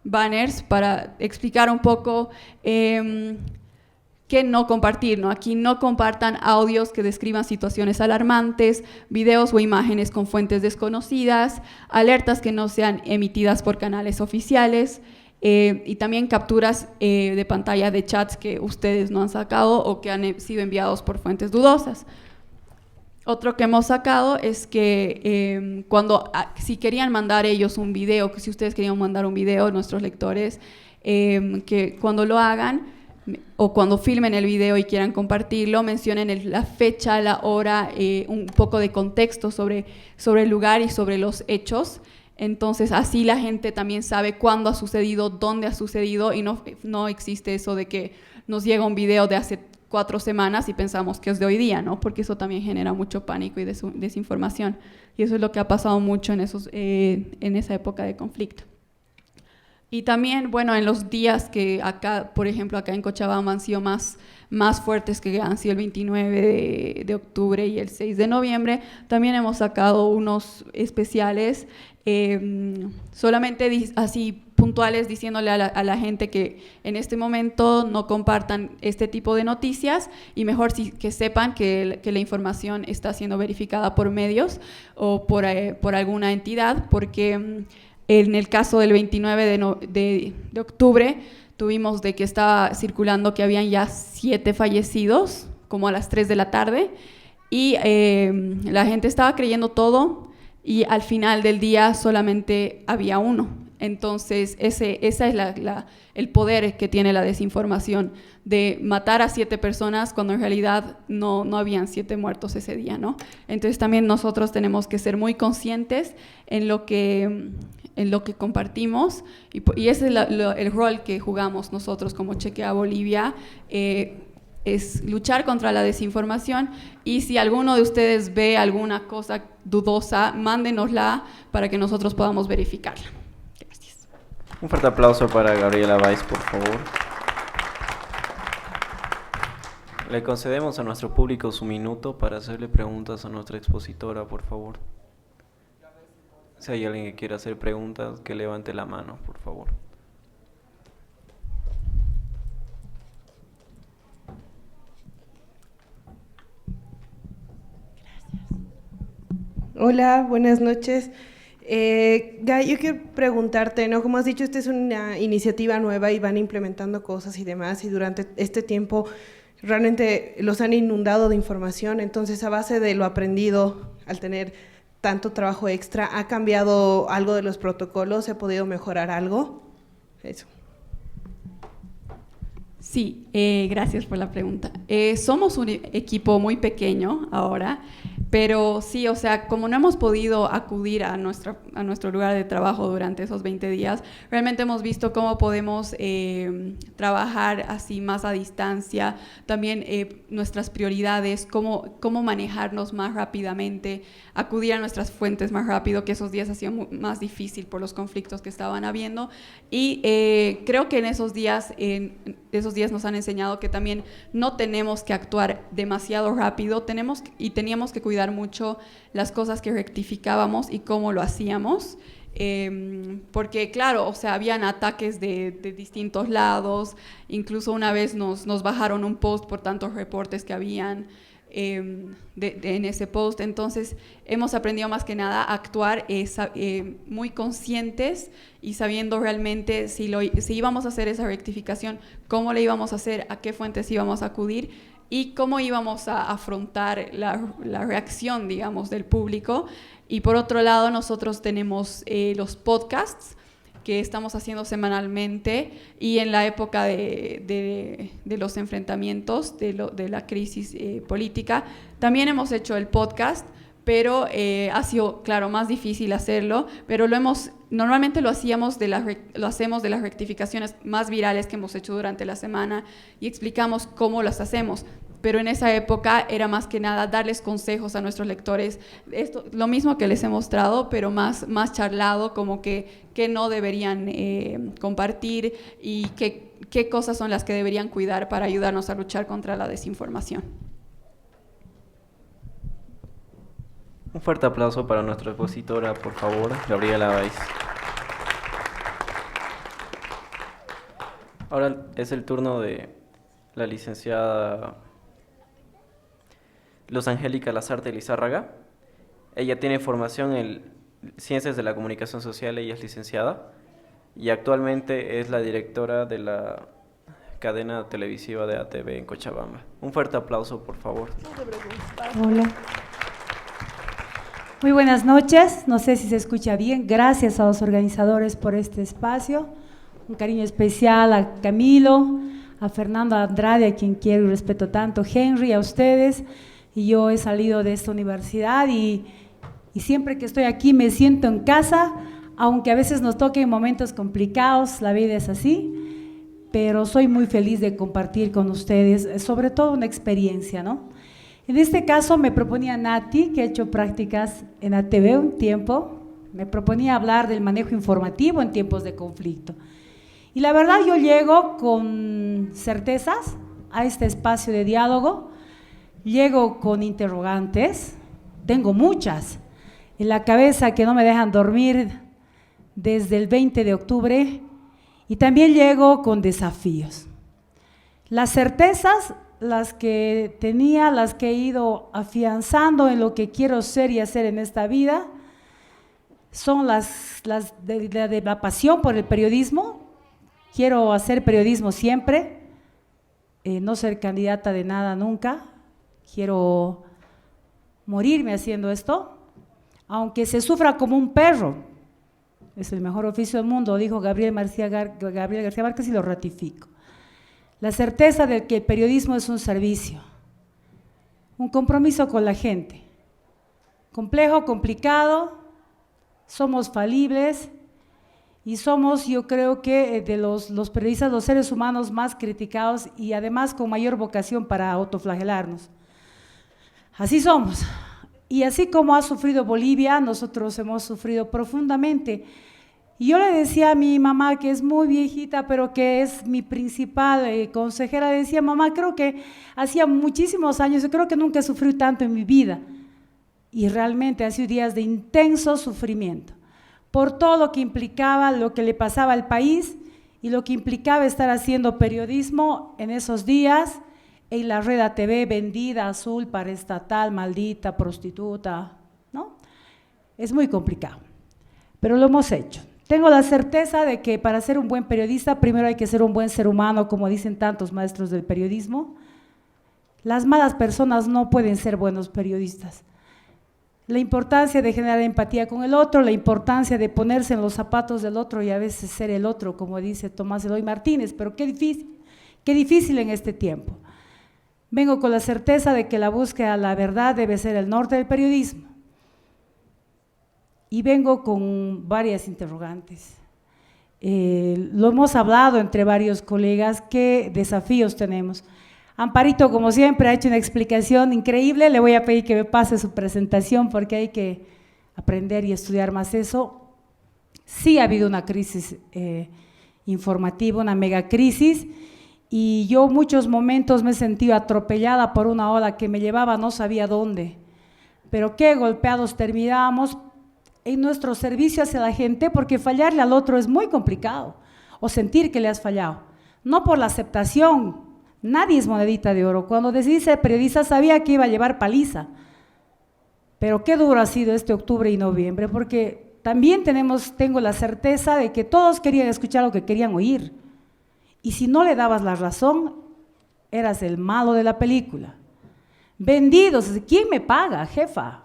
banners para explicar un poco qué no compartir, ¿no? Aquí no compartan audios que describan situaciones alarmantes, videos o imágenes con fuentes desconocidas, alertas que no sean emitidas por canales oficiales, y también capturas de pantalla de chats que ustedes no han sacado o que han sido enviados por fuentes dudosas. Otro que hemos sacado es que si querían mandar ellos un video, que si ustedes querían mandar un video, nuestros lectores, que cuando lo hagan, o cuando filmen el video y quieran compartirlo, mencionen la fecha, la hora, un poco de contexto sobre el lugar y sobre los hechos. Entonces, así la gente también sabe cuándo ha sucedido, dónde ha sucedido, y no existe eso de que nos llega un video de hace 4 semanas y pensamos que es de hoy día, ¿no? Porque eso también genera mucho pánico y desinformación. Y eso es lo que ha pasado mucho en esa época de conflicto. Y también, bueno, en los días que acá, por ejemplo, acá en Cochabamba han sido más fuertes, que han sido el 29 de octubre y el 6 de noviembre, también hemos sacado unos especiales, solamente así puntuales, diciéndole a la gente que en este momento no compartan este tipo de noticias, y mejor que sepan que la información está siendo verificada por medios o por alguna entidad, porque en el caso del 29 de octubre tuvimos de que estaba circulando que habían ya 7 fallecidos, como a las 3 de la tarde, y la gente estaba creyendo todo, y al final del día solamente había 1. Entonces, ese es el poder que tiene la desinformación, de matar a 7 personas cuando en realidad no habían 7 muertos ese día, ¿no? Entonces, también nosotros tenemos que ser muy conscientes en lo que compartimos, y ese es el rol que jugamos nosotros como Chequea Bolivia, es luchar contra la desinformación. Y si alguno de ustedes ve alguna cosa dudosa, mándenosla para que nosotros podamos verificarla. Gracias. Un fuerte aplauso para Gabriela Báez, por favor. Le concedemos a nuestro público su minuto para hacerle preguntas a nuestra expositora, por favor. Si hay alguien que quiera hacer preguntas, que levante la mano, por favor. Hola, buenas noches. Yo quiero preguntarte, ¿no? Como has dicho, esta es una iniciativa nueva y van implementando cosas y demás, y durante este tiempo realmente los han inundado de información. Entonces, a base de lo aprendido, al tener tanto trabajo extra, ¿ha cambiado algo de los protocolos? ¿Se ha podido mejorar algo? Eso. Sí, gracias por la pregunta. Somos un equipo muy pequeño ahora, pero sí, o sea, como no hemos podido acudir a nuestro lugar de trabajo durante esos 20 días, realmente hemos visto cómo podemos trabajar así más a distancia, también nuestras prioridades, cómo manejarnos más rápidamente, acudir a nuestras fuentes más rápido, que esos días ha sido más difícil por los conflictos que estaban habiendo. Y creo que en esos días nos han enseñado que también no tenemos que actuar demasiado rápido, teníamos que cuidar mucho las cosas que rectificábamos y cómo lo hacíamos, porque claro, o sea, habían ataques de distintos lados, incluso una vez nos bajaron un post por tantos reportes que habían en ese post. Entonces hemos aprendido más que nada a actuar muy conscientes y sabiendo realmente si íbamos a hacer esa rectificación, cómo le íbamos a hacer, a qué fuentes íbamos a acudir y cómo íbamos a afrontar la reacción, digamos, del público. Y por otro lado, nosotros tenemos los podcasts que estamos haciendo semanalmente, y en la época de los enfrentamientos, de la crisis política, también hemos hecho el podcast, pero ha sido, claro, más difícil hacerlo, pero normalmente lo hacemos de las rectificaciones más virales que hemos hecho durante la semana y explicamos cómo las hacemos. Pero en esa época era más que nada darles consejos a nuestros lectores, lo mismo que les he mostrado, pero más charlado, como que no deberían compartir y qué cosas son las que deberían cuidar para ayudarnos a luchar contra la desinformación. Un fuerte aplauso para nuestra expositora, por favor, Gabriela Báez. Ahora es el turno de la licenciada Luz Angélica Lazarte Lizárraga. Ella tiene formación en Ciencias de la Comunicación Social, ella es licenciada y actualmente es la directora de la cadena televisiva de ATV en Cochabamba. Un fuerte aplauso, por favor. Hola. Muy buenas noches, no sé si se escucha bien. Gracias a los organizadores por este espacio. Un cariño especial a Camilo, a Fernando Andrade, a quien quiero y respeto tanto, Henry, a ustedes. Y yo he salido de esta universidad y siempre que estoy aquí me siento en casa, aunque a veces nos toquen momentos complicados, la vida es así, pero soy muy feliz de compartir con ustedes, sobre todo una experiencia, ¿no? En este caso me proponía Nati, que ha hecho prácticas en ATV un tiempo, me proponía hablar del manejo informativo en tiempos de conflicto. Y la verdad yo llego con certezas a este espacio de diálogo, llego con interrogantes, tengo muchas en la cabeza que no me dejan dormir desde el 20 de octubre y también llego con desafíos. Las certezas, las que tenía, las que he ido afianzando en lo que quiero ser y hacer en esta vida, son las de la pasión por el periodismo. Quiero hacer periodismo siempre, no ser candidata de nada nunca. Quiero morirme haciendo esto, aunque se sufra como un perro. Es el mejor oficio del mundo, dijo Gabriel García Márquez y lo ratifico. La certeza de que el periodismo es un servicio, un compromiso con la gente. Complejo, complicado, somos falibles y somos, yo creo que de los periodistas, los seres humanos más criticados y además con mayor vocación para autoflagelarnos. Así somos. Y así como ha sufrido Bolivia, nosotros hemos sufrido profundamente. Y yo le decía a mi mamá, que es muy viejita, pero que es mi principal consejera, le decía, mamá, creo que hacía muchísimos años, yo creo que nunca he sufrido tanto en mi vida. Y realmente han sido días de intenso sufrimiento, por todo lo que implicaba, lo que le pasaba al país y lo que implicaba estar haciendo periodismo en esos días, en la red ATV vendida, azul, paraestatal, maldita, prostituta, ¿no? Es muy complicado, pero lo hemos hecho. Tengo la certeza de que para ser un buen periodista, primero hay que ser un buen ser humano, como dicen tantos maestros del periodismo. Las malas personas no pueden ser buenos periodistas. La importancia de generar empatía con el otro, la importancia de ponerse en los zapatos del otro y a veces ser el otro, como dice Tomás Eloy Martínez, pero qué difícil en este tiempo. Vengo con la certeza de que la búsqueda de la verdad debe ser el norte del periodismo. Y vengo con varias interrogantes. Lo hemos hablado entre varios colegas, qué desafíos tenemos. Amparito, como siempre, ha hecho una explicación increíble. Le voy a pedir que me pase su presentación porque hay que aprender y estudiar más eso. Sí ha habido una crisis informativa, una megacrisis, y yo muchos momentos me he sentido atropellada por una ola que me llevaba no sabía dónde. Pero qué golpeados terminábamos en nuestro servicio hacia la gente, porque fallarle al otro es muy complicado, o sentir que le has fallado. No por la aceptación, nadie es monedita de oro. Cuando decidí ser periodista sabía que iba a llevar paliza, pero qué duro ha sido este octubre y noviembre, porque también tengo la certeza de que todos querían escuchar lo que querían oír, y si no le dabas la razón, eras el malo de la película. Vendidos, ¿quién me paga, jefa?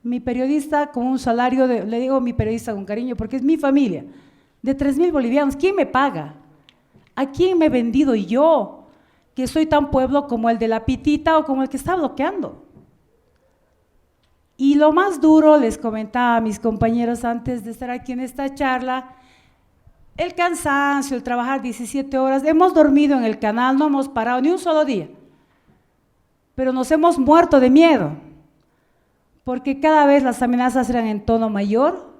Mi periodista con un salario, le digo mi periodista con cariño porque es mi familia, de 3,000 bolivianos, ¿quién me paga? ¿A quién me he vendido yo? Que soy tan pueblo como el de la pitita o como el que está bloqueando. Y lo más duro, les comentaba a mis compañeros antes de estar aquí en esta charla, el cansancio, el trabajar 17 horas, hemos dormido en el canal, no hemos parado ni un solo día, pero nos hemos muerto de miedo, porque cada vez las amenazas eran en tono mayor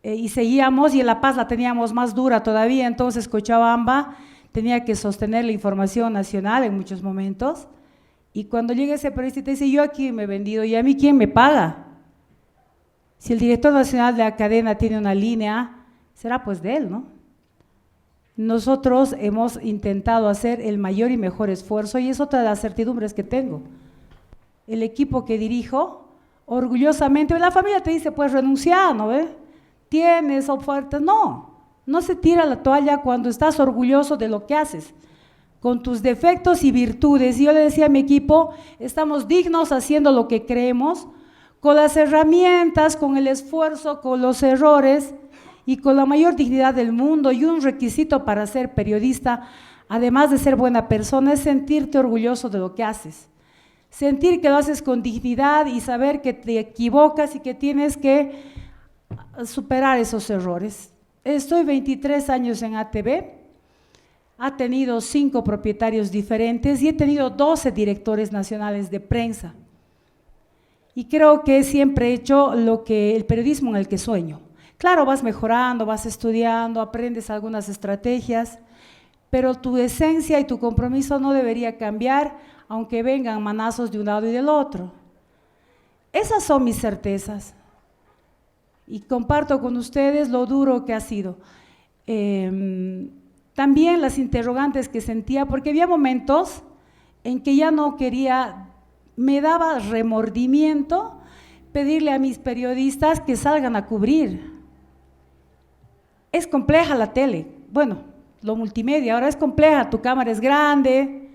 y seguíamos, y en La Paz la teníamos más dura todavía. Entonces Cochabamba tenía que sostener la información nacional en muchos momentos, y cuando llega ese periodista y te dice, yo aquí me he vendido, ¿y a mí quién me paga? Si el director nacional de la cadena tiene una línea, será pues de él, ¿no? Nosotros hemos intentado hacer el mayor y mejor esfuerzo, y es otra de las certidumbres que tengo. El equipo que dirijo, orgullosamente, la familia te dice, pues renunciar, ¿no ve? Tienes ofertas, no se tira la toalla cuando estás orgulloso de lo que haces, con tus defectos y virtudes. Y yo le decía a mi equipo, estamos dignos haciendo lo que creemos, con las herramientas, con el esfuerzo, con los errores y con la mayor dignidad del mundo. Y un requisito para ser periodista, además de ser buena persona, es sentirte orgulloso de lo que haces. Sentir que lo haces con dignidad y saber que te equivocas y que tienes que superar esos errores. Estoy 23 años en ATV, ha tenido 5 propietarios diferentes y he tenido 12 directores nacionales de prensa. Y creo que siempre he hecho el periodismo en el que sueño. Claro, vas mejorando, vas estudiando, aprendes algunas estrategias, pero tu esencia y tu compromiso no debería cambiar, aunque vengan manazos de un lado y del otro. Esas son mis certezas. Y comparto con ustedes lo duro que ha sido. También las interrogantes que sentía, porque había momentos en que ya no quería, me daba remordimiento pedirle a mis periodistas que salgan a cubrir. Es compleja la tele, bueno, lo multimedia, ahora es compleja, tu cámara es grande,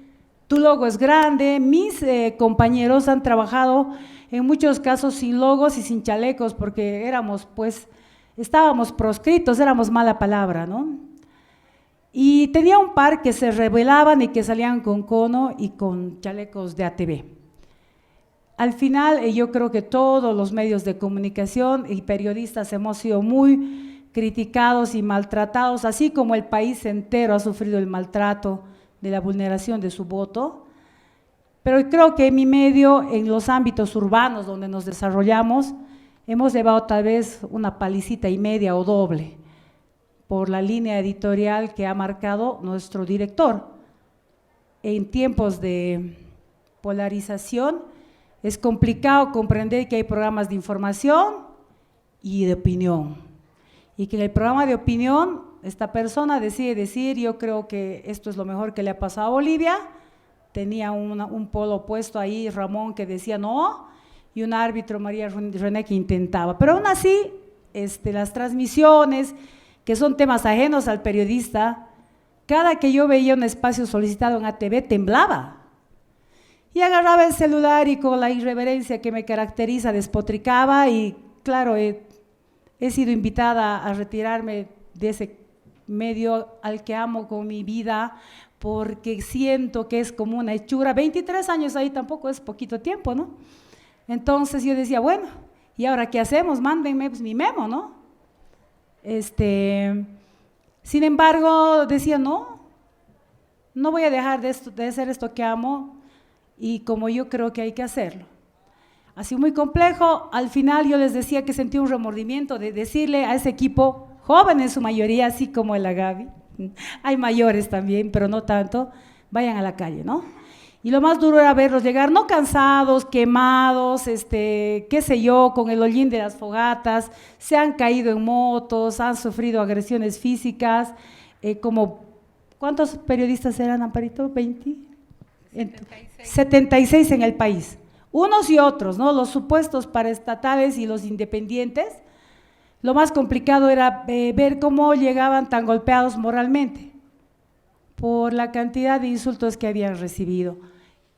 tu logo es grande, mis compañeros han trabajado en muchos casos sin logos y sin chalecos, porque estábamos proscritos, éramos mala palabra, ¿no? Y tenía un par que se rebelaban y que salían con cono y con chalecos de ATV. Al final, yo creo que todos los medios de comunicación y periodistas hemos sido muy criticados y maltratados, así como el país entero ha sufrido el maltrato de la vulneración de su voto. Pero creo que en mi medio, en los ámbitos urbanos donde nos desarrollamos, hemos llevado tal vez una palicita y media o doble por la línea editorial que ha marcado nuestro director. En tiempos de polarización es complicado comprender que hay programas de información y de opinión, y que en el programa de opinión esta persona decide decir, yo creo que esto es lo mejor que le ha pasado a Bolivia. Tenía un polo opuesto ahí, Ramón, que decía no, y un árbitro, María René, que intentaba. Pero aún así, las transmisiones, que son temas ajenos al periodista, cada que yo veía un espacio solicitado en ATV, temblaba. Y agarraba el celular y con la irreverencia que me caracteriza, despotricaba y claro, he sido invitada a retirarme de ese medio al que amo con mi vida, porque siento que es como una hechura. 23 años ahí tampoco es poquito tiempo, ¿no? Entonces yo decía, bueno, ¿y ahora qué hacemos? Mándenme mi memo, ¿no? Sin embargo, decía, no voy a dejar de hacer esto que amo y como yo creo que hay que hacerlo. Ha sido muy complejo. Al final yo les decía que sentí un remordimiento de decirle a ese equipo, joven en su mayoría, así como el Gaby, hay mayores también, pero no tanto, vayan a la calle, ¿no? Y lo más duro era verlos llegar, no cansados, quemados, qué sé yo, con el hollín de las fogatas, se han caído en motos, han sufrido agresiones físicas, ¿cuántos periodistas eran, Amparito? ¿20? 76 en el país, unos y otros, ¿no? Los supuestos paraestatales y los independientes. Lo más complicado era ver cómo llegaban tan golpeados moralmente por la cantidad de insultos que habían recibido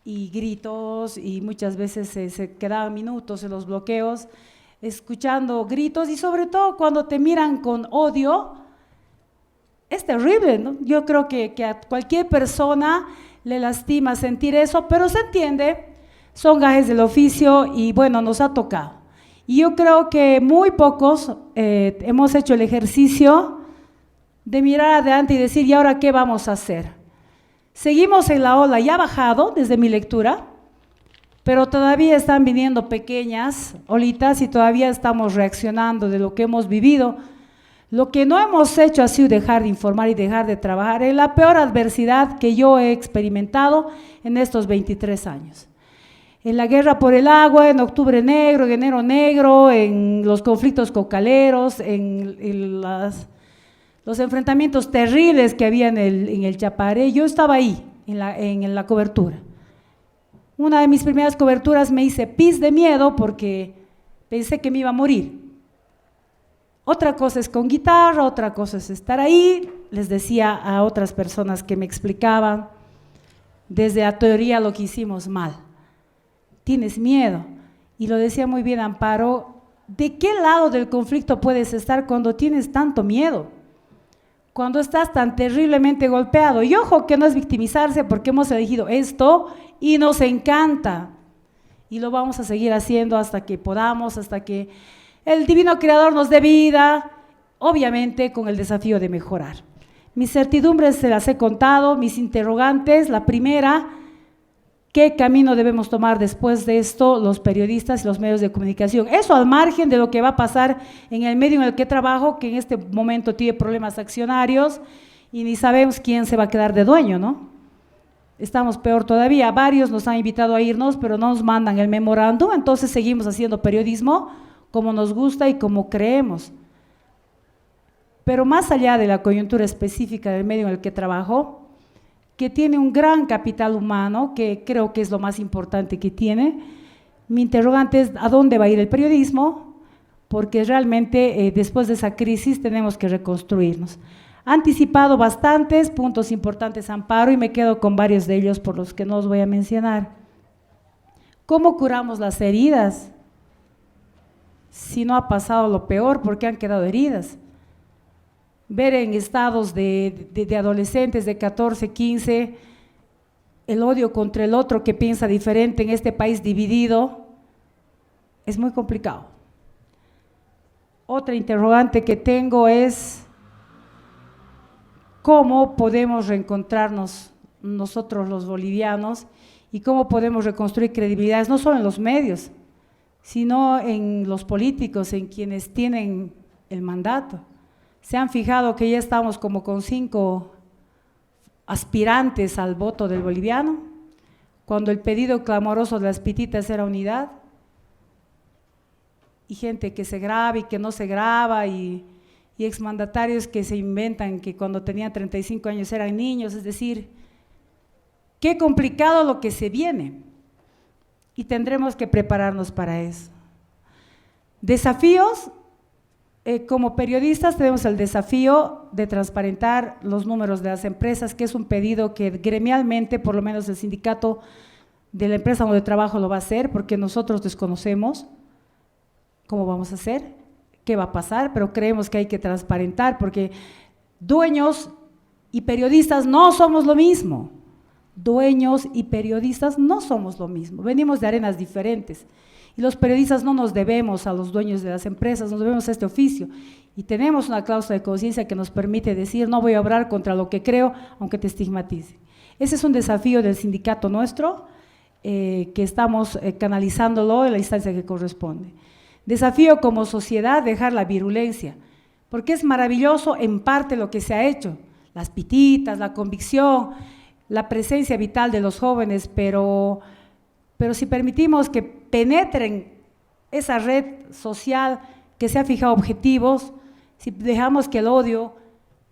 y gritos, y muchas veces se quedaban minutos en los bloqueos escuchando gritos, y sobre todo cuando te miran con odio, es terrible, ¿no? Yo creo que a cualquier persona le lastima sentir eso, pero se entiende, son gajes del oficio y bueno, nos ha tocado. Y yo creo que muy pocos hemos hecho el ejercicio de mirar adelante y decir, ¿y ahora qué vamos a hacer? Seguimos en la ola, ya ha bajado desde mi lectura, pero todavía están viniendo pequeñas olitas y todavía estamos reaccionando de lo que hemos vivido. Lo que no hemos hecho ha sido dejar de informar y dejar de trabajar. Es la peor adversidad que yo he experimentado en estos 23 años. En la guerra por el agua, en Octubre Negro, en Enero Negro, en los conflictos cocaleros, en los enfrentamientos terribles que había en el Chaparé, yo estaba ahí, en la cobertura. Una de mis primeras coberturas me hice pis de miedo porque pensé que me iba a morir. Otra cosa es con guitarra, otra cosa es estar ahí. Les decía a otras personas que me explicaban desde la teoría lo que hicimos mal. Tienes miedo, y lo decía muy bien Amparo, ¿de qué lado del conflicto puedes estar cuando tienes tanto miedo? cuando estás tan terriblemente golpeado. Y ojo que no es victimizarse, porque hemos elegido esto y nos encanta. Y lo vamos a seguir haciendo hasta que podamos, hasta que el divino creador nos dé vida, obviamente con el desafío de mejorar. Mis certidumbres se las he contado, mis interrogantes. La primera, ¿qué camino debemos tomar después de esto los periodistas y los medios de comunicación? Eso al margen de lo que va a pasar en el medio en el que trabajo, que en este momento tiene problemas accionarios y ni sabemos quién se va a quedar de dueño, ¿no? Estamos peor todavía. Varios nos han invitado a irnos, pero no nos mandan el memorándum, entonces seguimos haciendo periodismo como nos gusta y como creemos. Pero más allá de la coyuntura específica del medio en el que trabajo, que tiene un gran capital humano, que creo que es lo más importante que tiene, mi interrogante es ¿a dónde va a ir el periodismo? Porque realmente después de esa crisis tenemos que reconstruirnos. Ha anticipado bastantes puntos importantes Amparo y me quedo con varios de ellos por los que no os voy a mencionar. ¿Cómo curamos las heridas? Si no ha pasado lo peor, porque han quedado heridas. Ver en estados de adolescentes de 14, 15, el odio contra el otro que piensa diferente en este país dividido, es muy complicado. Otra interrogante que tengo es cómo podemos reencontrarnos nosotros los bolivianos y cómo podemos reconstruir credibilidades, no solo en los medios, sino en los políticos, en quienes tienen el mandato. Se han fijado que ya estamos como con 5 aspirantes al voto del boliviano, cuando el pedido clamoroso de las pititas era unidad, y gente que se graba y que no se graba, y exmandatarios que se inventan que cuando tenían 35 años eran niños, es decir, qué complicado lo que se viene, y tendremos que prepararnos para eso. Desafíos. Como periodistas tenemos el desafío de transparentar los números de las empresas, que es un pedido que gremialmente, por lo menos el sindicato de la empresa donde trabajo lo va a hacer, porque nosotros desconocemos cómo vamos a hacer, qué va a pasar, pero creemos que hay que transparentar, porque dueños y periodistas no somos lo mismo. Dueños y periodistas no somos lo mismo, venimos de arenas diferentes. Y los periodistas no nos debemos a los dueños de las empresas, nos debemos a este oficio. Y tenemos una cláusula de conciencia que nos permite decir, no voy a obrar contra lo que creo, aunque te estigmatice. Ese es un desafío del sindicato nuestro, que estamos canalizándolo en la instancia que corresponde. Desafío como sociedad, dejar la virulencia, porque es maravilloso en parte lo que se ha hecho, las pititas, la convicción, la presencia vital de los jóvenes, pero si permitimos que penetren esa red social que se ha fijado objetivos, si dejamos que el odio,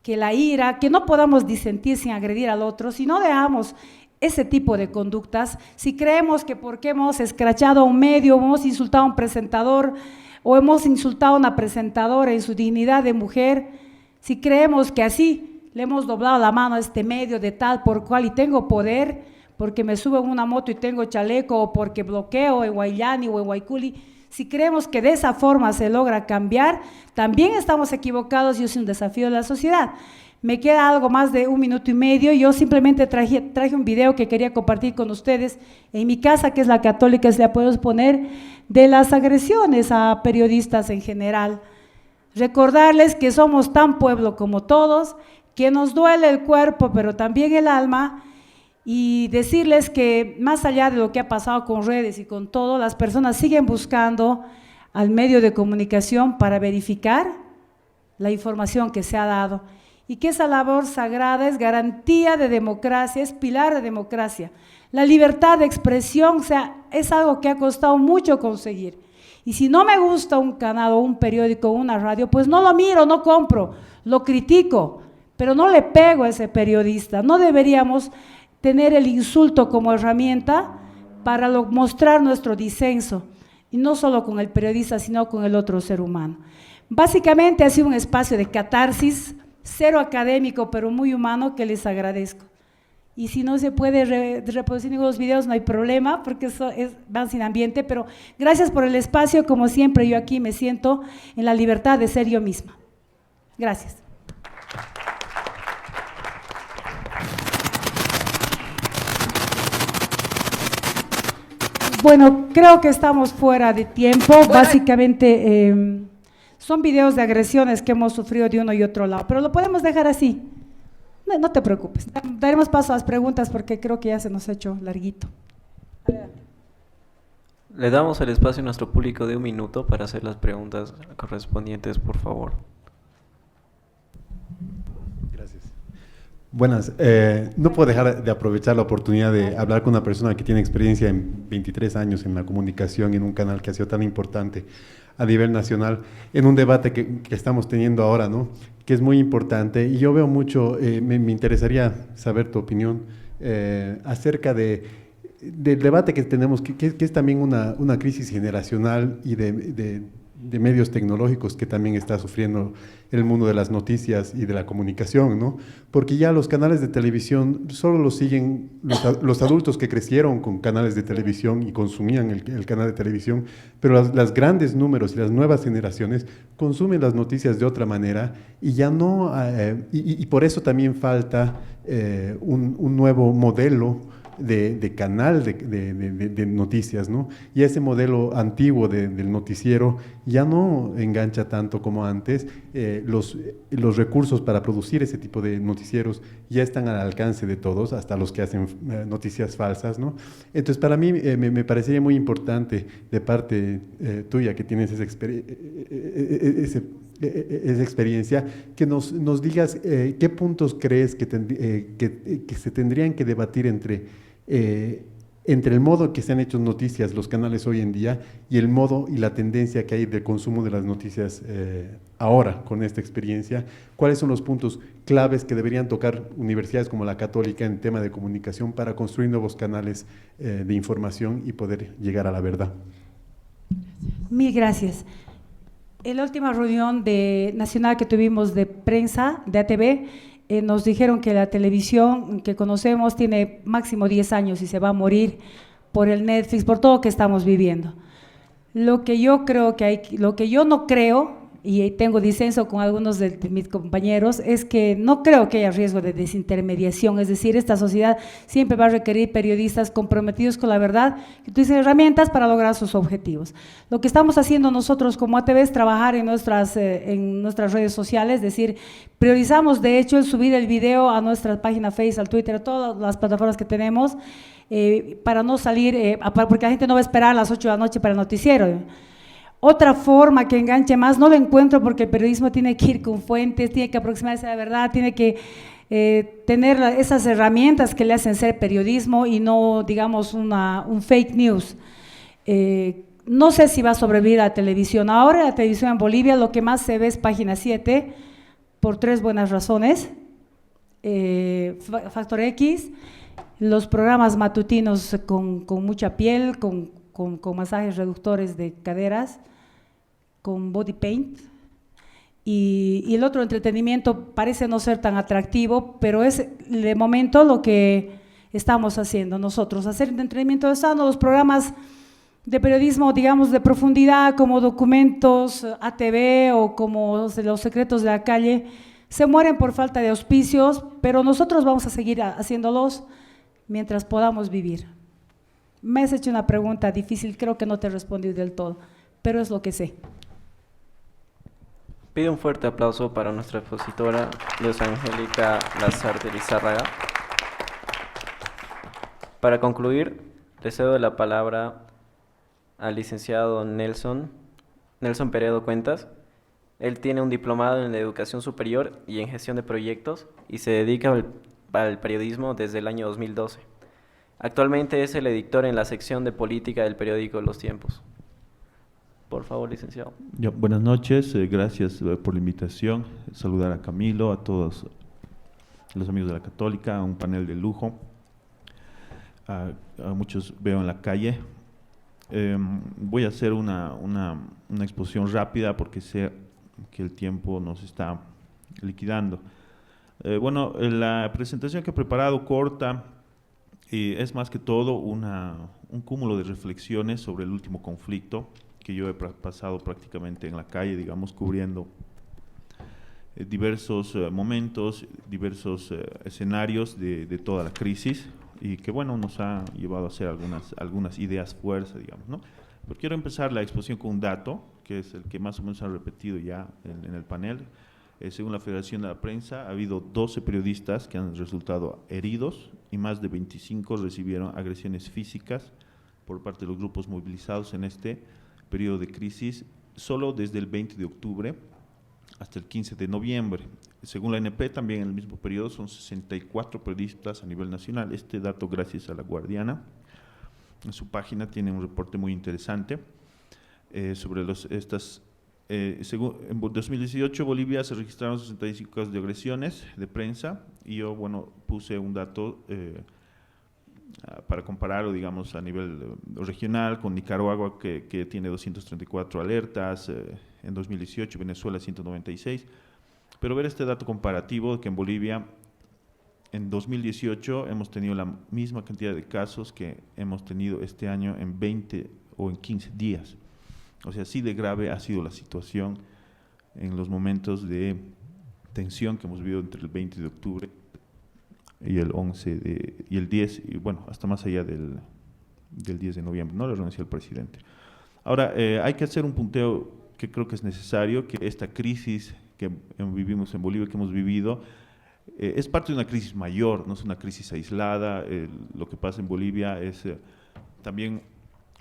que la ira, que no podamos disentir sin agredir al otro, si no dejamos ese tipo de conductas, si creemos que porque hemos escrachado a un medio, hemos insultado a un presentador o hemos insultado a una presentadora en su dignidad de mujer, si creemos que así le hemos doblado la mano a este medio de tal por cual y tengo poder, porque me subo en una moto y tengo chaleco, o porque bloqueo en Guayani o en Guayculi, si creemos que de esa forma se logra cambiar, también estamos equivocados y es un desafío de la sociedad. Me queda algo más de 1 minuto y medio, yo simplemente traje un video que quería compartir con ustedes en mi casa, que es la católica, se la podemos poner, de las agresiones a periodistas en general. Recordarles que somos tan pueblo como todos, que nos duele el cuerpo, pero también el alma, y decirles que más allá de lo que ha pasado con redes y con todo, las personas siguen buscando al medio de comunicación para verificar la información que se ha dado, y que esa labor sagrada es garantía de democracia, es pilar de democracia. La libertad de expresión, o sea, es algo que ha costado mucho conseguir, y si no me gusta un canal o un periódico o una radio, pues no lo miro, no compro, lo critico, pero no le pego a ese periodista. No deberíamos tener el insulto como herramienta para mostrar nuestro disenso, y no solo con el periodista, sino con el otro ser humano. Básicamente ha sido un espacio de catarsis, cero académico, pero muy humano, que les agradezco. Y si no se puede reproducir ninguno de los videos, no hay problema, porque van sin ambiente, pero gracias por el espacio, como siempre yo aquí me siento en la libertad de ser yo misma. Gracias. Bueno, creo que estamos fuera de tiempo. Básicamente son videos de agresiones que hemos sufrido de uno y otro lado, pero lo podemos dejar así. No te preocupes, daremos paso a las preguntas porque creo que ya se nos ha hecho larguito. Le damos el espacio a nuestro público de 1 minuto para hacer las preguntas correspondientes, por favor. Gracias. Buenas. No puedo dejar de aprovechar la oportunidad de hablar con una persona que tiene experiencia en 23 años en la comunicación, en un canal que ha sido tan importante a nivel nacional, en un debate que estamos teniendo ahora, ¿no?, que es muy importante. Y yo veo mucho, me interesaría saber tu opinión acerca del debate que tenemos, que es también una crisis generacional y de medios tecnológicos que también está sufriendo el mundo de las noticias y de la comunicación, ¿no? Porque ya los canales de televisión solo los siguen los adultos que crecieron con canales de televisión y consumían el canal de televisión, pero los grandes números y las nuevas generaciones consumen las noticias de otra manera y ya no, y por eso también falta un nuevo modelo de canal de noticias, ¿no? Y ese modelo antiguo del noticiero ya no engancha tanto como antes. Los recursos para producir ese tipo de noticieros ya están al alcance de todos, hasta los que hacen noticias falsas, ¿no? Entonces, para mí me parecería muy importante de parte tuya, que tienes esa experiencia, que nos digas qué puntos crees que se tendrían que debatir entre el modo en que se han hecho noticias los canales hoy en día y el modo y la tendencia que hay del consumo de las noticias ahora con esta experiencia. ¿Cuáles son los puntos claves que deberían tocar universidades como la Católica en tema de comunicación para construir nuevos canales de información y poder llegar a la verdad? Mil gracias. En la última reunión nacional que tuvimos de prensa de ATV, nos dijeron que la televisión que conocemos tiene máximo 10 años y se va a morir por el Netflix, por todo lo que estamos viviendo. Lo que yo no creo, y tengo disenso con algunos de mis compañeros, es que no creo que haya riesgo de desintermediación, es decir, esta sociedad siempre va a requerir periodistas comprometidos con la verdad, que utilicen herramientas para lograr sus objetivos. Lo que estamos haciendo nosotros como ATV es trabajar en nuestras redes sociales, es decir, priorizamos de hecho el subir el video a nuestra página Facebook, al Twitter, a todas las plataformas que tenemos, para no salir, porque la gente no va a esperar a las 8 de la noche para el noticiero. Otra forma que enganche más, no lo encuentro porque el periodismo tiene que ir con fuentes, tiene que aproximarse a la verdad, tiene que tener esas herramientas que le hacen ser periodismo y no, digamos, un fake news. No sé si va a sobrevivir a la televisión. Ahora la televisión en Bolivia lo que más se ve es Página 7, por 3 buenas razones. Factor X, los programas matutinos con mucha piel, con masajes reductores de caderas, con body paint, y el otro entretenimiento parece no ser tan atractivo, pero es de momento lo que estamos haciendo nosotros, hacer entretenimiento sano. Los programas de periodismo, digamos, de profundidad, como Documentos, ATV o como Los Secretos de la Calle, se mueren por falta de auspicios, pero nosotros vamos a seguir haciéndolos mientras podamos vivir. Me has hecho una pregunta difícil, creo que no te respondí del todo, pero es lo que sé. Pido un fuerte aplauso para nuestra expositora, Luz Angélica Lazarte Lizárraga. Para concluir, le cedo la palabra al licenciado Nelson Peredo Cuentas. Él tiene un diplomado en educación superior y en gestión de proyectos y se dedica al periodismo desde el año 2012. Actualmente es el editor en la sección de política del periódico Los Tiempos. Por favor, licenciado. Buenas noches, gracias por la invitación. Saludar a Camilo, a todos los amigos de la Católica, a un panel de lujo. A muchos veo en la calle. Voy a hacer una exposición rápida porque sé que el tiempo nos está liquidando. Bueno, la presentación que he preparado corta es más que todo un cúmulo de reflexiones sobre el último conflicto que yo he pasado prácticamente en la calle, digamos, cubriendo diversos momentos, diversos escenarios de toda la crisis. y que bueno, nos ha llevado a hacer algunas ideas fuerza, digamos, ¿no? Pero quiero empezar la exposición con un dato, que es el que más o menos han repetido ya en el panel. Según la Federación de la Prensa, ha habido 12 periodistas que han resultado heridos y más de 25 recibieron agresiones físicas por parte de los grupos movilizados en este periodo de crisis, solo desde el 20 de octubre hasta el 15 de noviembre. Según la ANP, también en el mismo periodo son 64 periodistas a nivel nacional. Este dato gracias a La Guardiana. En su página tiene un reporte muy interesante sobre según en 2018, Bolivia se registraron 65 casos de agresiones de prensa, y yo, bueno, puse un dato para compararlo, digamos, a nivel regional, con Nicaragua, que tiene 234 alertas, en 2018, Venezuela 196, pero ver este dato comparativo, que en Bolivia, en 2018, hemos tenido la misma cantidad de casos que hemos tenido este año en 20 o en 15 días. O sea, así de grave ha sido la situación en los momentos de tensión que hemos vivido entre el 20 de octubre y el 11 y el 10, y bueno, hasta más allá del 10 de noviembre, ¿no? La renuncia del presidente. Ahora, hay que hacer un punteo que creo que es necesario, que esta crisis que vivimos en Bolivia, que hemos vivido, es parte de una crisis mayor, no es una crisis aislada. Lo que pasa en Bolivia es también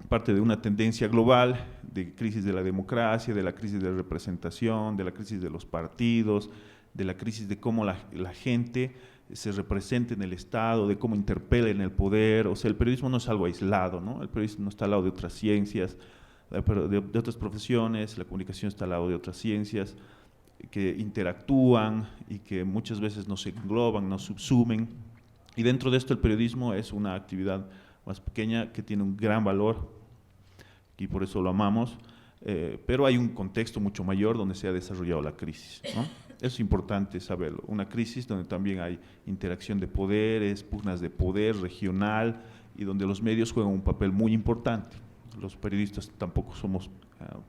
parte de una tendencia global de crisis de la democracia, de la crisis de representación, de la crisis de los partidos, de la crisis de cómo la gente se representa en el Estado, de cómo interpela en el poder. O sea, el periodismo no es algo aislado, ¿no? El periodismo no está al lado de otras ciencias, de otras profesiones. La comunicación está al lado de otras ciencias que interactúan y que muchas veces nos engloban, nos subsumen. Y dentro de esto el periodismo es una actividad más pequeña que tiene un gran valor y por eso lo amamos, pero hay un contexto mucho mayor donde se ha desarrollado la crisis, ¿no? Es importante saberlo, una crisis donde también hay interacción de poderes, pugnas de poder regional, y donde los medios juegan un papel muy importante. Los periodistas tampoco somos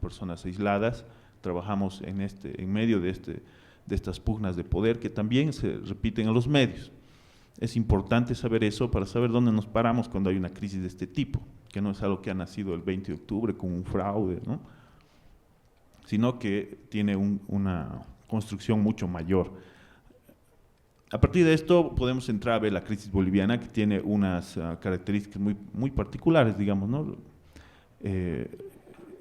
personas aisladas, trabajamos en medio de estas pugnas de poder que también se repiten en los medios. Es importante saber eso para saber dónde nos paramos cuando hay una crisis de este tipo, que no es algo que ha nacido el 20 de octubre con un fraude, ¿no? Sino que tiene una construcción mucho mayor. A partir de esto podemos entrar a ver la crisis boliviana, que tiene unas características muy particulares, digamos, ¿no?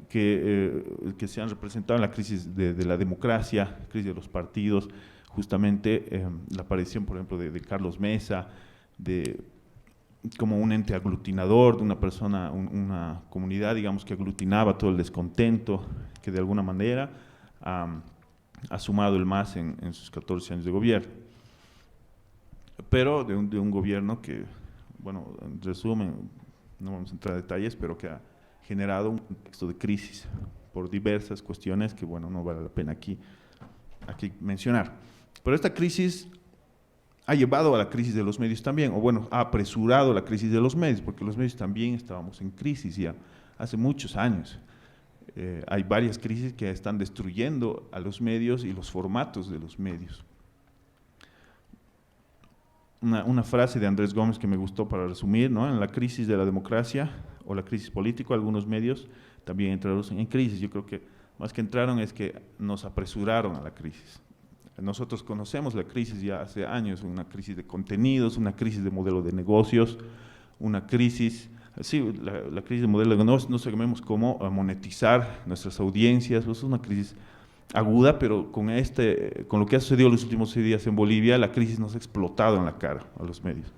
Que se han representado en la crisis de la democracia, crisis de los partidos, justamente la aparición, por ejemplo, de Carlos Mesa, como un ente aglutinador de una persona, una comunidad, digamos, que aglutinaba todo el descontento, que de alguna manera ha sumado el MAS en sus 14 años de gobierno. Pero de un gobierno que, bueno, en resumen, no vamos a entrar en detalles, pero que ha generado un contexto de crisis por diversas cuestiones que, bueno, no vale la pena aquí mencionar. Pero esta crisis ha llevado a la crisis de los medios también, o bueno, ha apresurado la crisis de los medios, porque los medios también estábamos en crisis ya hace muchos años. Hay varias crisis que están destruyendo a los medios y los formatos de los medios. Una frase de Andrés Gómez que me gustó para resumir, ¿no? En la crisis de la democracia o la crisis política, algunos medios también entraron en crisis. Yo creo que más que entraron es que nos apresuraron a la crisis. Nosotros conocemos la crisis ya hace años, una crisis de contenidos, una crisis de modelo de negocios, una crisis, sí, la crisis de modelo de negocios, no sabemos cómo monetizar nuestras audiencias, pues es una crisis aguda, pero con lo que ha sucedido los últimos 6 días en Bolivia, la crisis nos ha explotado en la cara a los medios.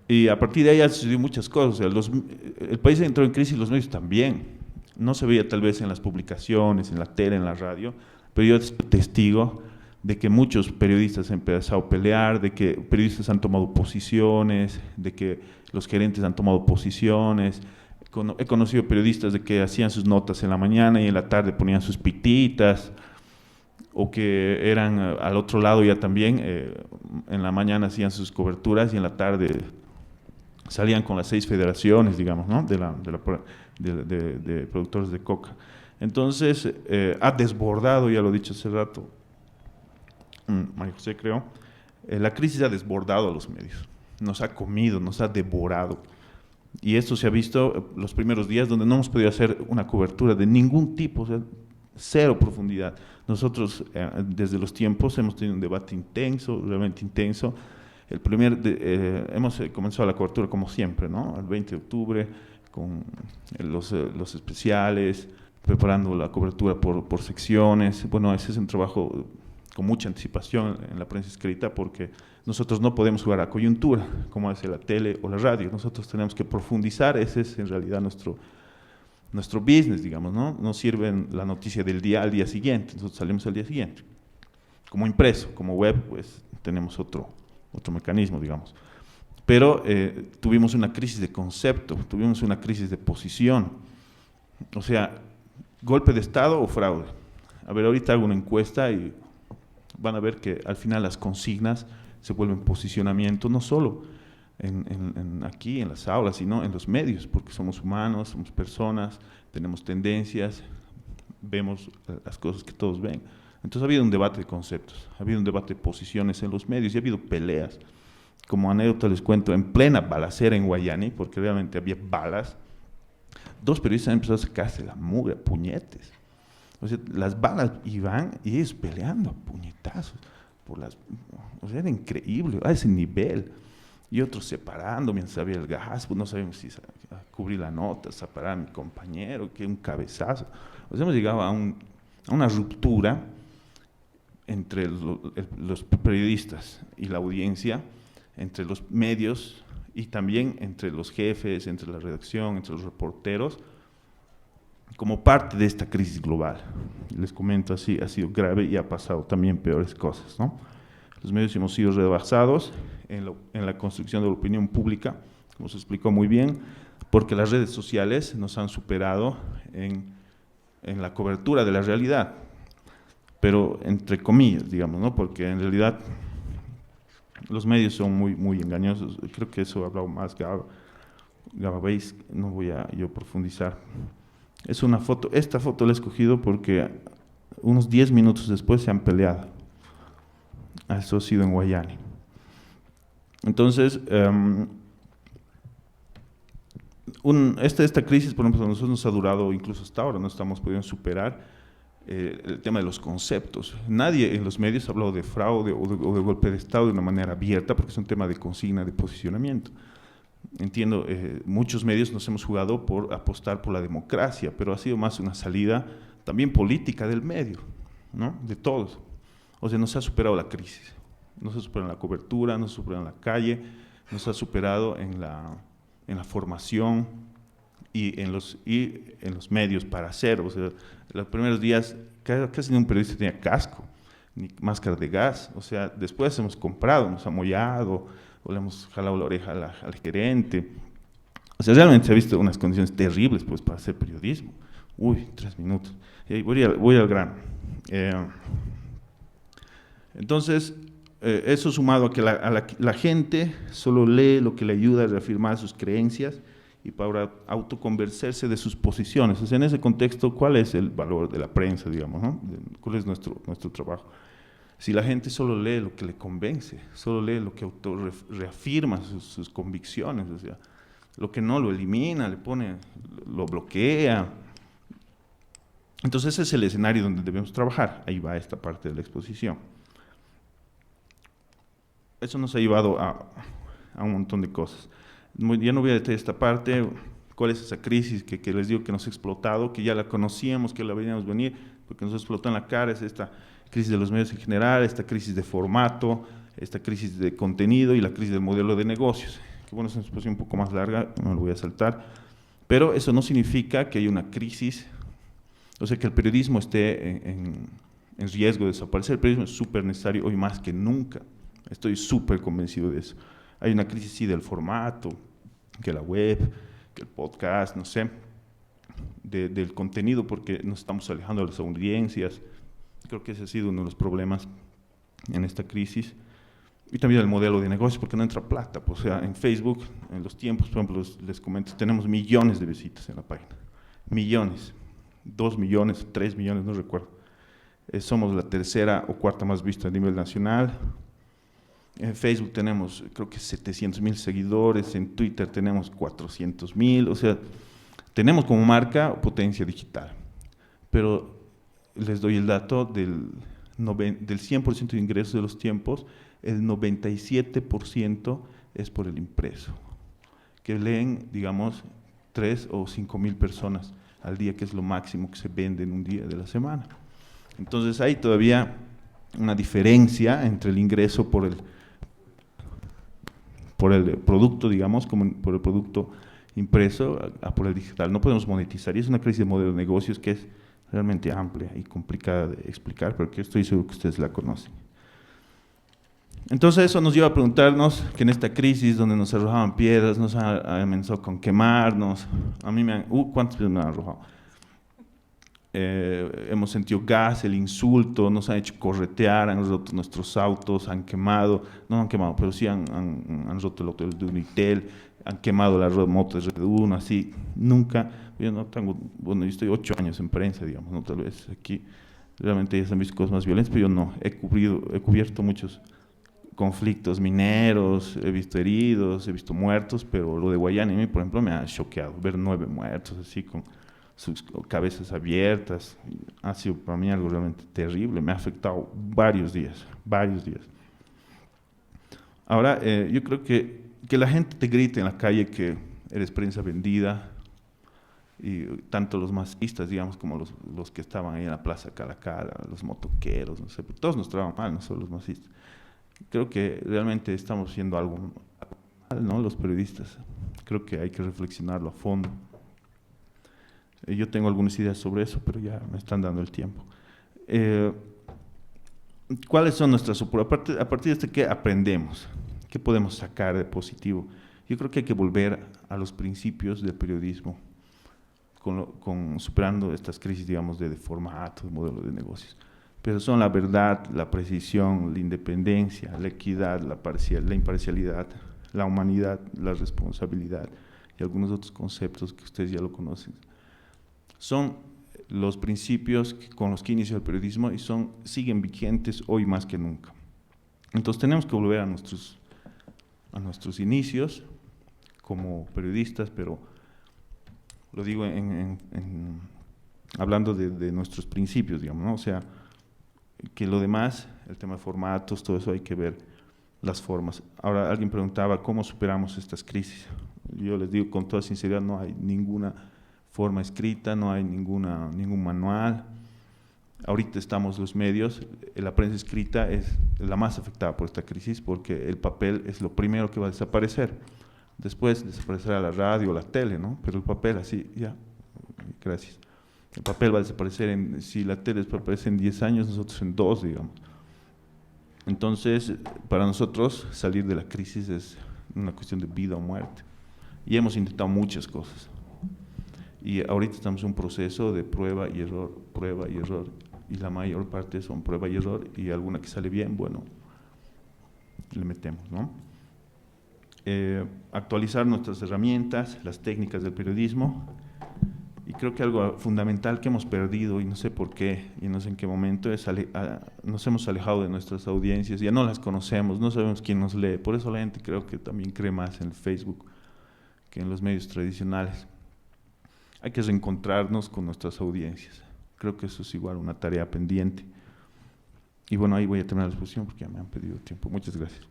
Y a partir de ahí han sucedido muchas cosas. O sea, el país entró en crisis y los medios también. No se veía tal vez en las publicaciones, en la tele, en la radio, pero yo soy testigo de que muchos periodistas han empezado a pelear, de que periodistas han tomado posiciones, de que los gerentes han tomado posiciones. He conocido periodistas de que hacían sus notas en la mañana y en la tarde ponían sus pititas, o que eran al otro lado ya también, en la mañana hacían sus coberturas y en la tarde salían con las 6 federaciones, digamos, ¿no? de productores de coca. Entonces, ha desbordado, ya lo he dicho hace rato, María José creo, la crisis ha desbordado a los medios. nos ha comido, nos ha devorado. Y esto se ha visto los primeros días donde no hemos podido hacer una cobertura de ningún tipo, o sea, cero profundidad. Nosotros desde los tiempos hemos tenido un debate intenso, realmente intenso. Hemos comenzado la cobertura como siempre, ¿no? El 20 de octubre con los especiales, preparando la cobertura por secciones. Bueno, ese es un trabajo con mucha anticipación en la prensa escrita, porque nosotros no podemos jugar a coyuntura, como hace la tele o la radio. Nosotros tenemos que profundizar, ese es en realidad nuestro business, digamos, ¿no? Nos sirve la noticia del día al día siguiente, nosotros salimos al día siguiente. Como impreso, como web, pues tenemos otro mecanismo, digamos. Pero tuvimos una crisis de concepto, tuvimos una crisis de posición. O sea, golpe de Estado o fraude. A ver, ahorita hago una encuesta y van a ver que al final las consignas se vuelven posicionamiento, no solo aquí en las aulas, sino en los medios, porque somos humanos, somos personas, tenemos tendencias, vemos las cosas que todos ven. Entonces ha habido un debate de conceptos, ha habido un debate de posiciones en los medios y ha habido peleas. Como anécdota les cuento, en plena balacera en Guayani, porque realmente había balas, 2 periodistas han empezado a sacarse la mugre, puñetes. O sea, las balas iban y ellos peleando a puñetazos. O sea, era increíble, a ese nivel. Y otros separando mientras había el gas, pues no sabíamos si cubrir la nota, separar a mi compañero, que un cabezazo. O sea, hemos llegado a una ruptura entre los periodistas y la audiencia, entre los medios y también entre los jefes, entre la redacción, entre los reporteros, como parte de esta crisis global. Les comento así, ha sido grave y ha pasado también peores cosas, ¿no? Los medios hemos sido rebasados en la construcción de la opinión pública, como se explicó muy bien, porque las redes sociales nos han superado en la cobertura de la realidad, pero entre comillas, digamos, ¿no? Porque en realidad los medios son muy engañosos. Creo que eso ha hablado más Gaba Beis, no voy a yo profundizar. Es una foto, esta foto la he escogido porque unos 10 minutos después se han peleado. Eso ha sido en Guayani. Entonces, esta crisis, por ejemplo, a nosotros nos ha durado incluso hasta ahora, no estamos pudiendo superar el tema de los conceptos. Nadie en los medios ha hablado de fraude o de golpe de Estado de una manera abierta, porque es un tema de consigna, de posicionamiento. Entiendo, muchos medios nos hemos jugado por apostar por la democracia, pero ha sido más una salida también política del medio, ¿no? De todos. O sea, nos ha superado la crisis, nos ha superado en la cobertura, nos ha superado en la calle, nos ha superado en la formación y en los medios para hacer. O sea, los primeros días casi ni un periodista tenía casco, ni máscara de gas. O sea, después hemos comprado, hemos amollado, o le hemos jalado la oreja al gerente. O sea, realmente se ha visto unas condiciones terribles pues, para hacer periodismo. 3 minutos. Y voy al grano. Entonces, eso sumado a que la gente solo lee lo que le ayuda a reafirmar sus creencias y para autoconvencerse de sus posiciones. O sea, en ese contexto, ¿cuál es el valor de la prensa, digamos, ¿no? ¿Cuál es nuestro trabajo? Si la gente solo lee lo que le convence, solo lee lo que reafirma sus convicciones, o sea, lo que no lo elimina, lo bloquea. Entonces ese es el escenario donde debemos trabajar. Ahí va esta parte de la exposición. Eso nos ha llevado a un montón de cosas. Ya no voy a detallar esta parte, cuál es esa crisis que les digo que nos ha explotado, que ya la conocíamos, que la veíamos venir, porque nos explotó en la cara, es esta crisis de los medios en general, esta crisis de formato, esta crisis de contenido y la crisis del modelo de negocios. Que bueno, es una exposición un poco más larga, no lo voy a saltar, pero eso no significa que haya una crisis, o sea, que el periodismo esté en riesgo de desaparecer. El periodismo es súper necesario hoy más que nunca, estoy súper convencido de eso. Hay una crisis, sí, del formato, que la web, que el podcast, no sé, del contenido, porque nos estamos alejando de las audiencias. Creo que ese ha sido uno de los problemas en esta crisis. Y también el modelo de negocio, porque no entra plata. Pues, o sea, en Facebook, en los tiempos, por ejemplo, les comento, tenemos millones de visitas en la página. Millones. 2 millones, 3 millones, no recuerdo. Somos la tercera o cuarta más vista a nivel nacional. En Facebook tenemos, creo que 700,000 seguidores, en Twitter tenemos 400,000, o sea, tenemos como marca potencia digital. Pero les doy el dato del 100% de ingresos de los tiempos, el 97% es por el impreso, que leen, digamos, 3 o 5,000 personas al día, que es lo máximo que se vende en un día de la semana. Entonces hay todavía una diferencia entre el ingreso por el producto, digamos, como por el producto impreso a por el digital. No podemos monetizar, y es una crisis de modelo de negocios que es realmente amplia y complicada de explicar, pero que estoy seguro que ustedes la conocen. Entonces eso nos lleva a preguntarnos que en esta crisis donde nos arrojaban piedras, nos han amenazado con quemarnos, a mí ¿cuántas piedras me han arrojado? Hemos sentido gas, el insulto, nos han hecho corretear, han roto nuestros autos, han quemado, no han quemado, pero sí han roto el hotel de Unitel, han quemado la moto de Red 1, así, nunca, yo no tengo, bueno, yo estoy 8 años en prensa, digamos, ¿no? Tal vez aquí realmente ya se han visto cosas más violentas, pero yo no, he cubierto muchos conflictos mineros, he visto heridos, he visto muertos, pero lo de Guayana, por ejemplo, me ha choqueado, ver 9 muertos, así, con sus cabezas abiertas, ha sido para mí algo realmente terrible, me ha afectado varios días. Ahora, yo creo que la gente te grite en la calle que eres prensa vendida, y tanto los masistas, digamos, como los que estaban ahí en la Plaza Calacara, los motoqueros, no sé, todos nos trataban mal, no solo los masistas. Creo que realmente estamos haciendo algo mal, ¿no? Los periodistas, creo que hay que reflexionarlo a fondo. Yo tengo algunas ideas sobre eso, pero ya me están dando el tiempo. ¿Cuáles son nuestras oportunidades? A partir de esto, ¿qué aprendemos? ¿Qué podemos sacar de positivo? Yo creo que hay que volver a los principios del periodismo, superando estas crisis, digamos, de formato, de modelo de negocios. Pero son la verdad, la precisión, la independencia, la equidad, la imparcialidad, la humanidad, la responsabilidad y algunos otros conceptos que ustedes ya lo conocen. Son los principios con los que inició el periodismo y siguen vigentes hoy más que nunca. Entonces tenemos que volver a nuestros inicios como periodistas, pero lo digo hablando de nuestros principios, digamos, ¿no? O sea, que lo demás, el tema de formatos, todo eso hay que ver las formas. Ahora alguien preguntaba cómo superamos estas crisis. Yo les digo con toda sinceridad, no hay ninguna forma escrita, no hay ningún manual. Ahorita estamos los medios, la prensa escrita es la más afectada por esta crisis porque el papel es lo primero que va a desaparecer. Después desaparecerá la radio, la tele, ¿no? Pero el papel así, ya, gracias. El papel va a desaparecer, si la tele desaparece en 10 años, nosotros en 2, digamos. Entonces, para nosotros salir de la crisis es una cuestión de vida o muerte. Y hemos intentado muchas cosas. Y ahorita estamos en un proceso de prueba y error, y la mayor parte son prueba y error, y alguna que sale bien, bueno, le metemos, ¿no? Actualizar nuestras herramientas, las técnicas del periodismo, y creo que algo fundamental que hemos perdido, y no sé por qué, y no sé en qué momento, nos hemos alejado de nuestras audiencias, ya no las conocemos, no sabemos quién nos lee, por eso la gente creo que también cree más en el Facebook que en los medios tradicionales. Hay que reencontrarnos con nuestras audiencias. Creo que eso es igual una tarea pendiente. Y bueno, ahí voy a terminar la exposición porque ya me han pedido tiempo. Muchas gracias.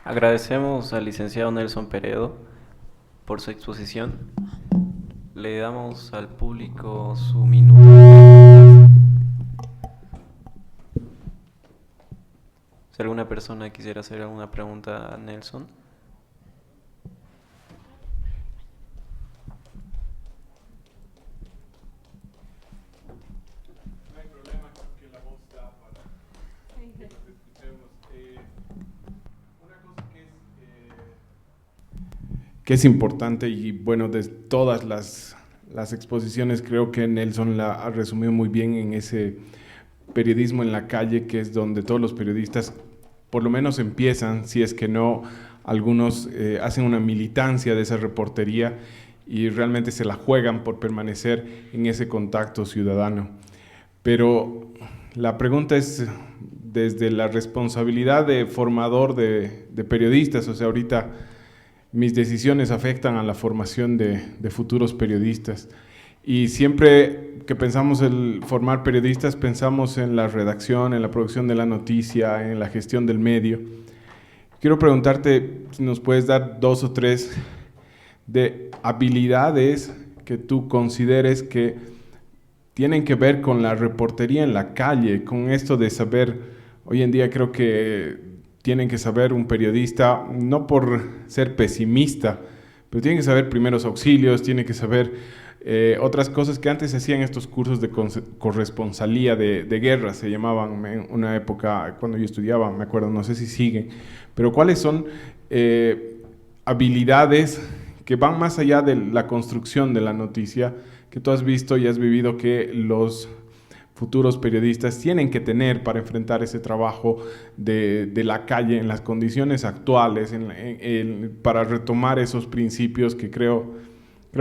Agradecemos al licenciado Nelson Peredo por su exposición. Le damos al público su minuto de preguntas. Si alguna persona quisiera hacer alguna pregunta a Nelson. Que es importante y bueno, de todas las exposiciones creo que Nelson la ha resumido muy bien en ese periodismo en la calle, que es donde todos los periodistas por lo menos empiezan, si es que no, algunos hacen una militancia de esa reportería y realmente se la juegan por permanecer en ese contacto ciudadano. Pero La pregunta es desde la responsabilidad de formador de periodistas, o sea, ahorita mis decisiones afectan a la formación de futuros periodistas. Y siempre que pensamos en formar periodistas, pensamos en la redacción, en la producción de la noticia, en la gestión del medio. Quiero preguntarte si nos puedes dar 2 o 3 de habilidades que tú consideres que tienen que ver con la reportería en la calle, con esto de saber, hoy en día creo que tienen que saber un periodista, no por ser pesimista, pero tiene que saber primeros auxilios, tiene que saber otras cosas que antes se hacían estos cursos de corresponsalía de guerra, se llamaban en una época cuando yo estudiaba, me acuerdo, no sé si siguen, pero ¿cuáles son habilidades que van más allá de la construcción de la noticia, que tú has visto y has vivido que los futuros periodistas tienen que tener para enfrentar ese trabajo de la calle en las condiciones actuales, para retomar esos principios que creo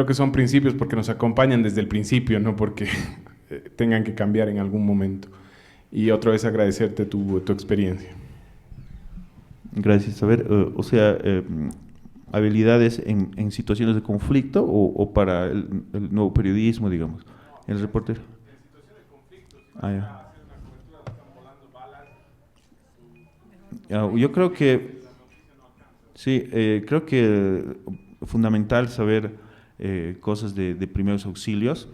que son principios porque nos acompañan desde el principio, no porque tengan que cambiar en algún momento. Y otra vez agradecerte tu experiencia. Gracias. A ver, habilidades en situaciones de conflicto o para el nuevo periodismo, digamos, el reportero. Yo creo que sí, creo que fundamental saber cosas de primeros auxilios,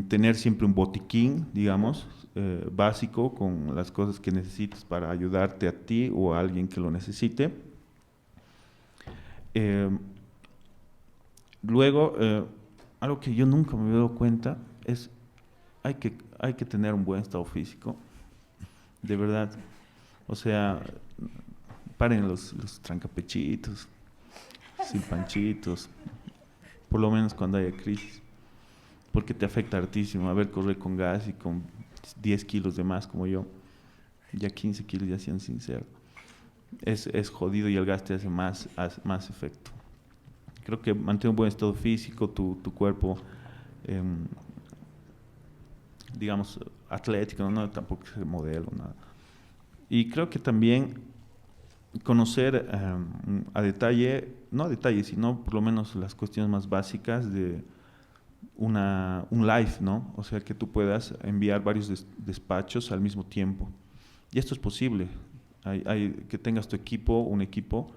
tener siempre un botiquín, digamos, básico con las cosas que necesites para ayudarte a ti o a alguien que lo necesite. Luego, algo que yo nunca me he dado cuenta es hay que tener un buen estado físico, de verdad. O sea, paren los trancapechitos, silpanchitos, por lo menos cuando haya crisis, porque te afecta hartísimo. A ver, correr con gas y con 10 kilos de más como yo, ya 15 kilos ya siendo sincero, es jodido y el gas te hace más efecto. Creo que mantener un buen estado físico, tu cuerpo, digamos, atlético, no tampoco es el modelo, nada. Y creo que también conocer a detalle, no a detalle, sino por lo menos las cuestiones más básicas de un live, ¿no? O sea, que tú puedas enviar varios despachos al mismo tiempo. Y esto es posible. Hay que tengas un equipo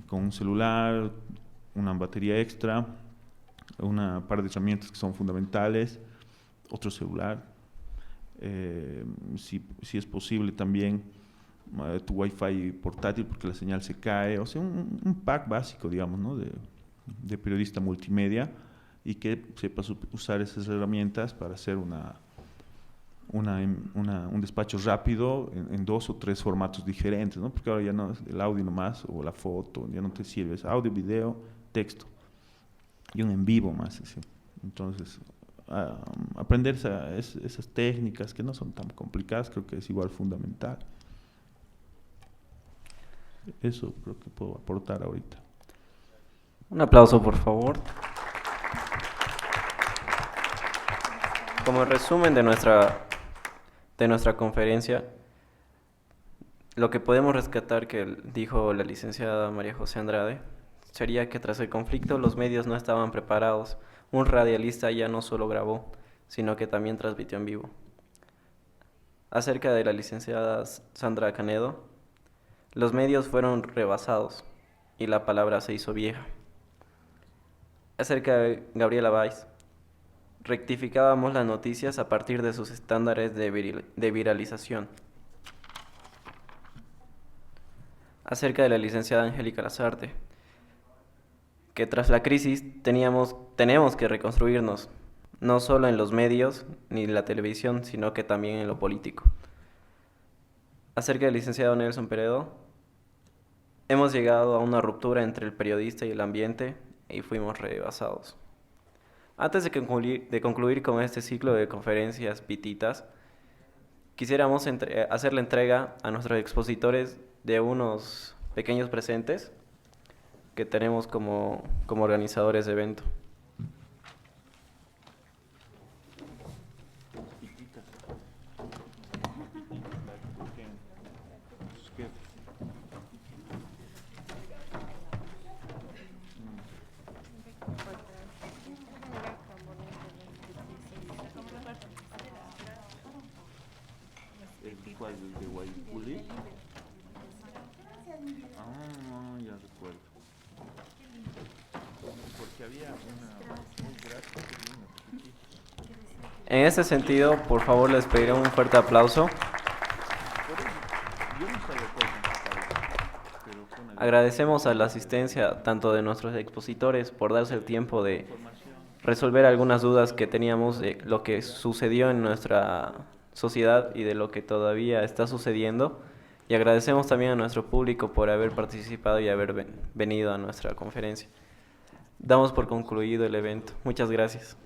con un celular, una batería extra, una par de herramientas que son fundamentales, otro celular, si es posible también tu wifi portátil porque la señal se cae, o sea, un pack básico, digamos, ¿no? de periodista multimedia, y que sepas usar esas herramientas para hacer un despacho rápido en 2 o 3 formatos diferentes, ¿no? Porque ahora ya no es el audio nomás o la foto, ya no te sirve, es audio, video, texto y un en vivo más, ¿sí? Entonces aprender esas técnicas que no son tan complicadas creo que es igual fundamental. Eso creo que puedo aportar ahorita. Un aplauso, por favor. Como resumen de nuestra conferencia, lo que podemos rescatar que dijo la licenciada María José Andrade sería que tras el conflicto los medios no estaban preparados. Un radialista ya no solo grabó, sino que también transmitió en vivo. Acerca de la licenciada Sandra Canedo, los medios fueron rebasados y la palabra se hizo vieja. Acerca de Gabriela Báez, rectificábamos las noticias a partir de sus estándares de viralización. Acerca de la licenciada Angélica Lazarte, que tras la crisis tenemos que reconstruirnos, no solo en los medios ni en la televisión, sino que también en lo político. Acerca del licenciado Nelson Peredo, hemos llegado a una ruptura entre el periodista y el ambiente y fuimos rebasados. Antes de concluir con este ciclo de conferencias pititas, quisiéramos hacer la entrega a nuestros expositores de unos pequeños presentes que tenemos como organizadores de evento. el de Guaypuli. Ah, ya recuerdo. Porque había una muy grande. En ese sentido, por favor, les pediré un fuerte aplauso. Agradecemos a la asistencia tanto de nuestros expositores por darse el tiempo de resolver algunas dudas que teníamos de lo que sucedió en nuestra sociedad y de lo que todavía está sucediendo. Y agradecemos también a nuestro público por haber participado y haber venido a nuestra conferencia. Damos por concluido el evento. Muchas gracias.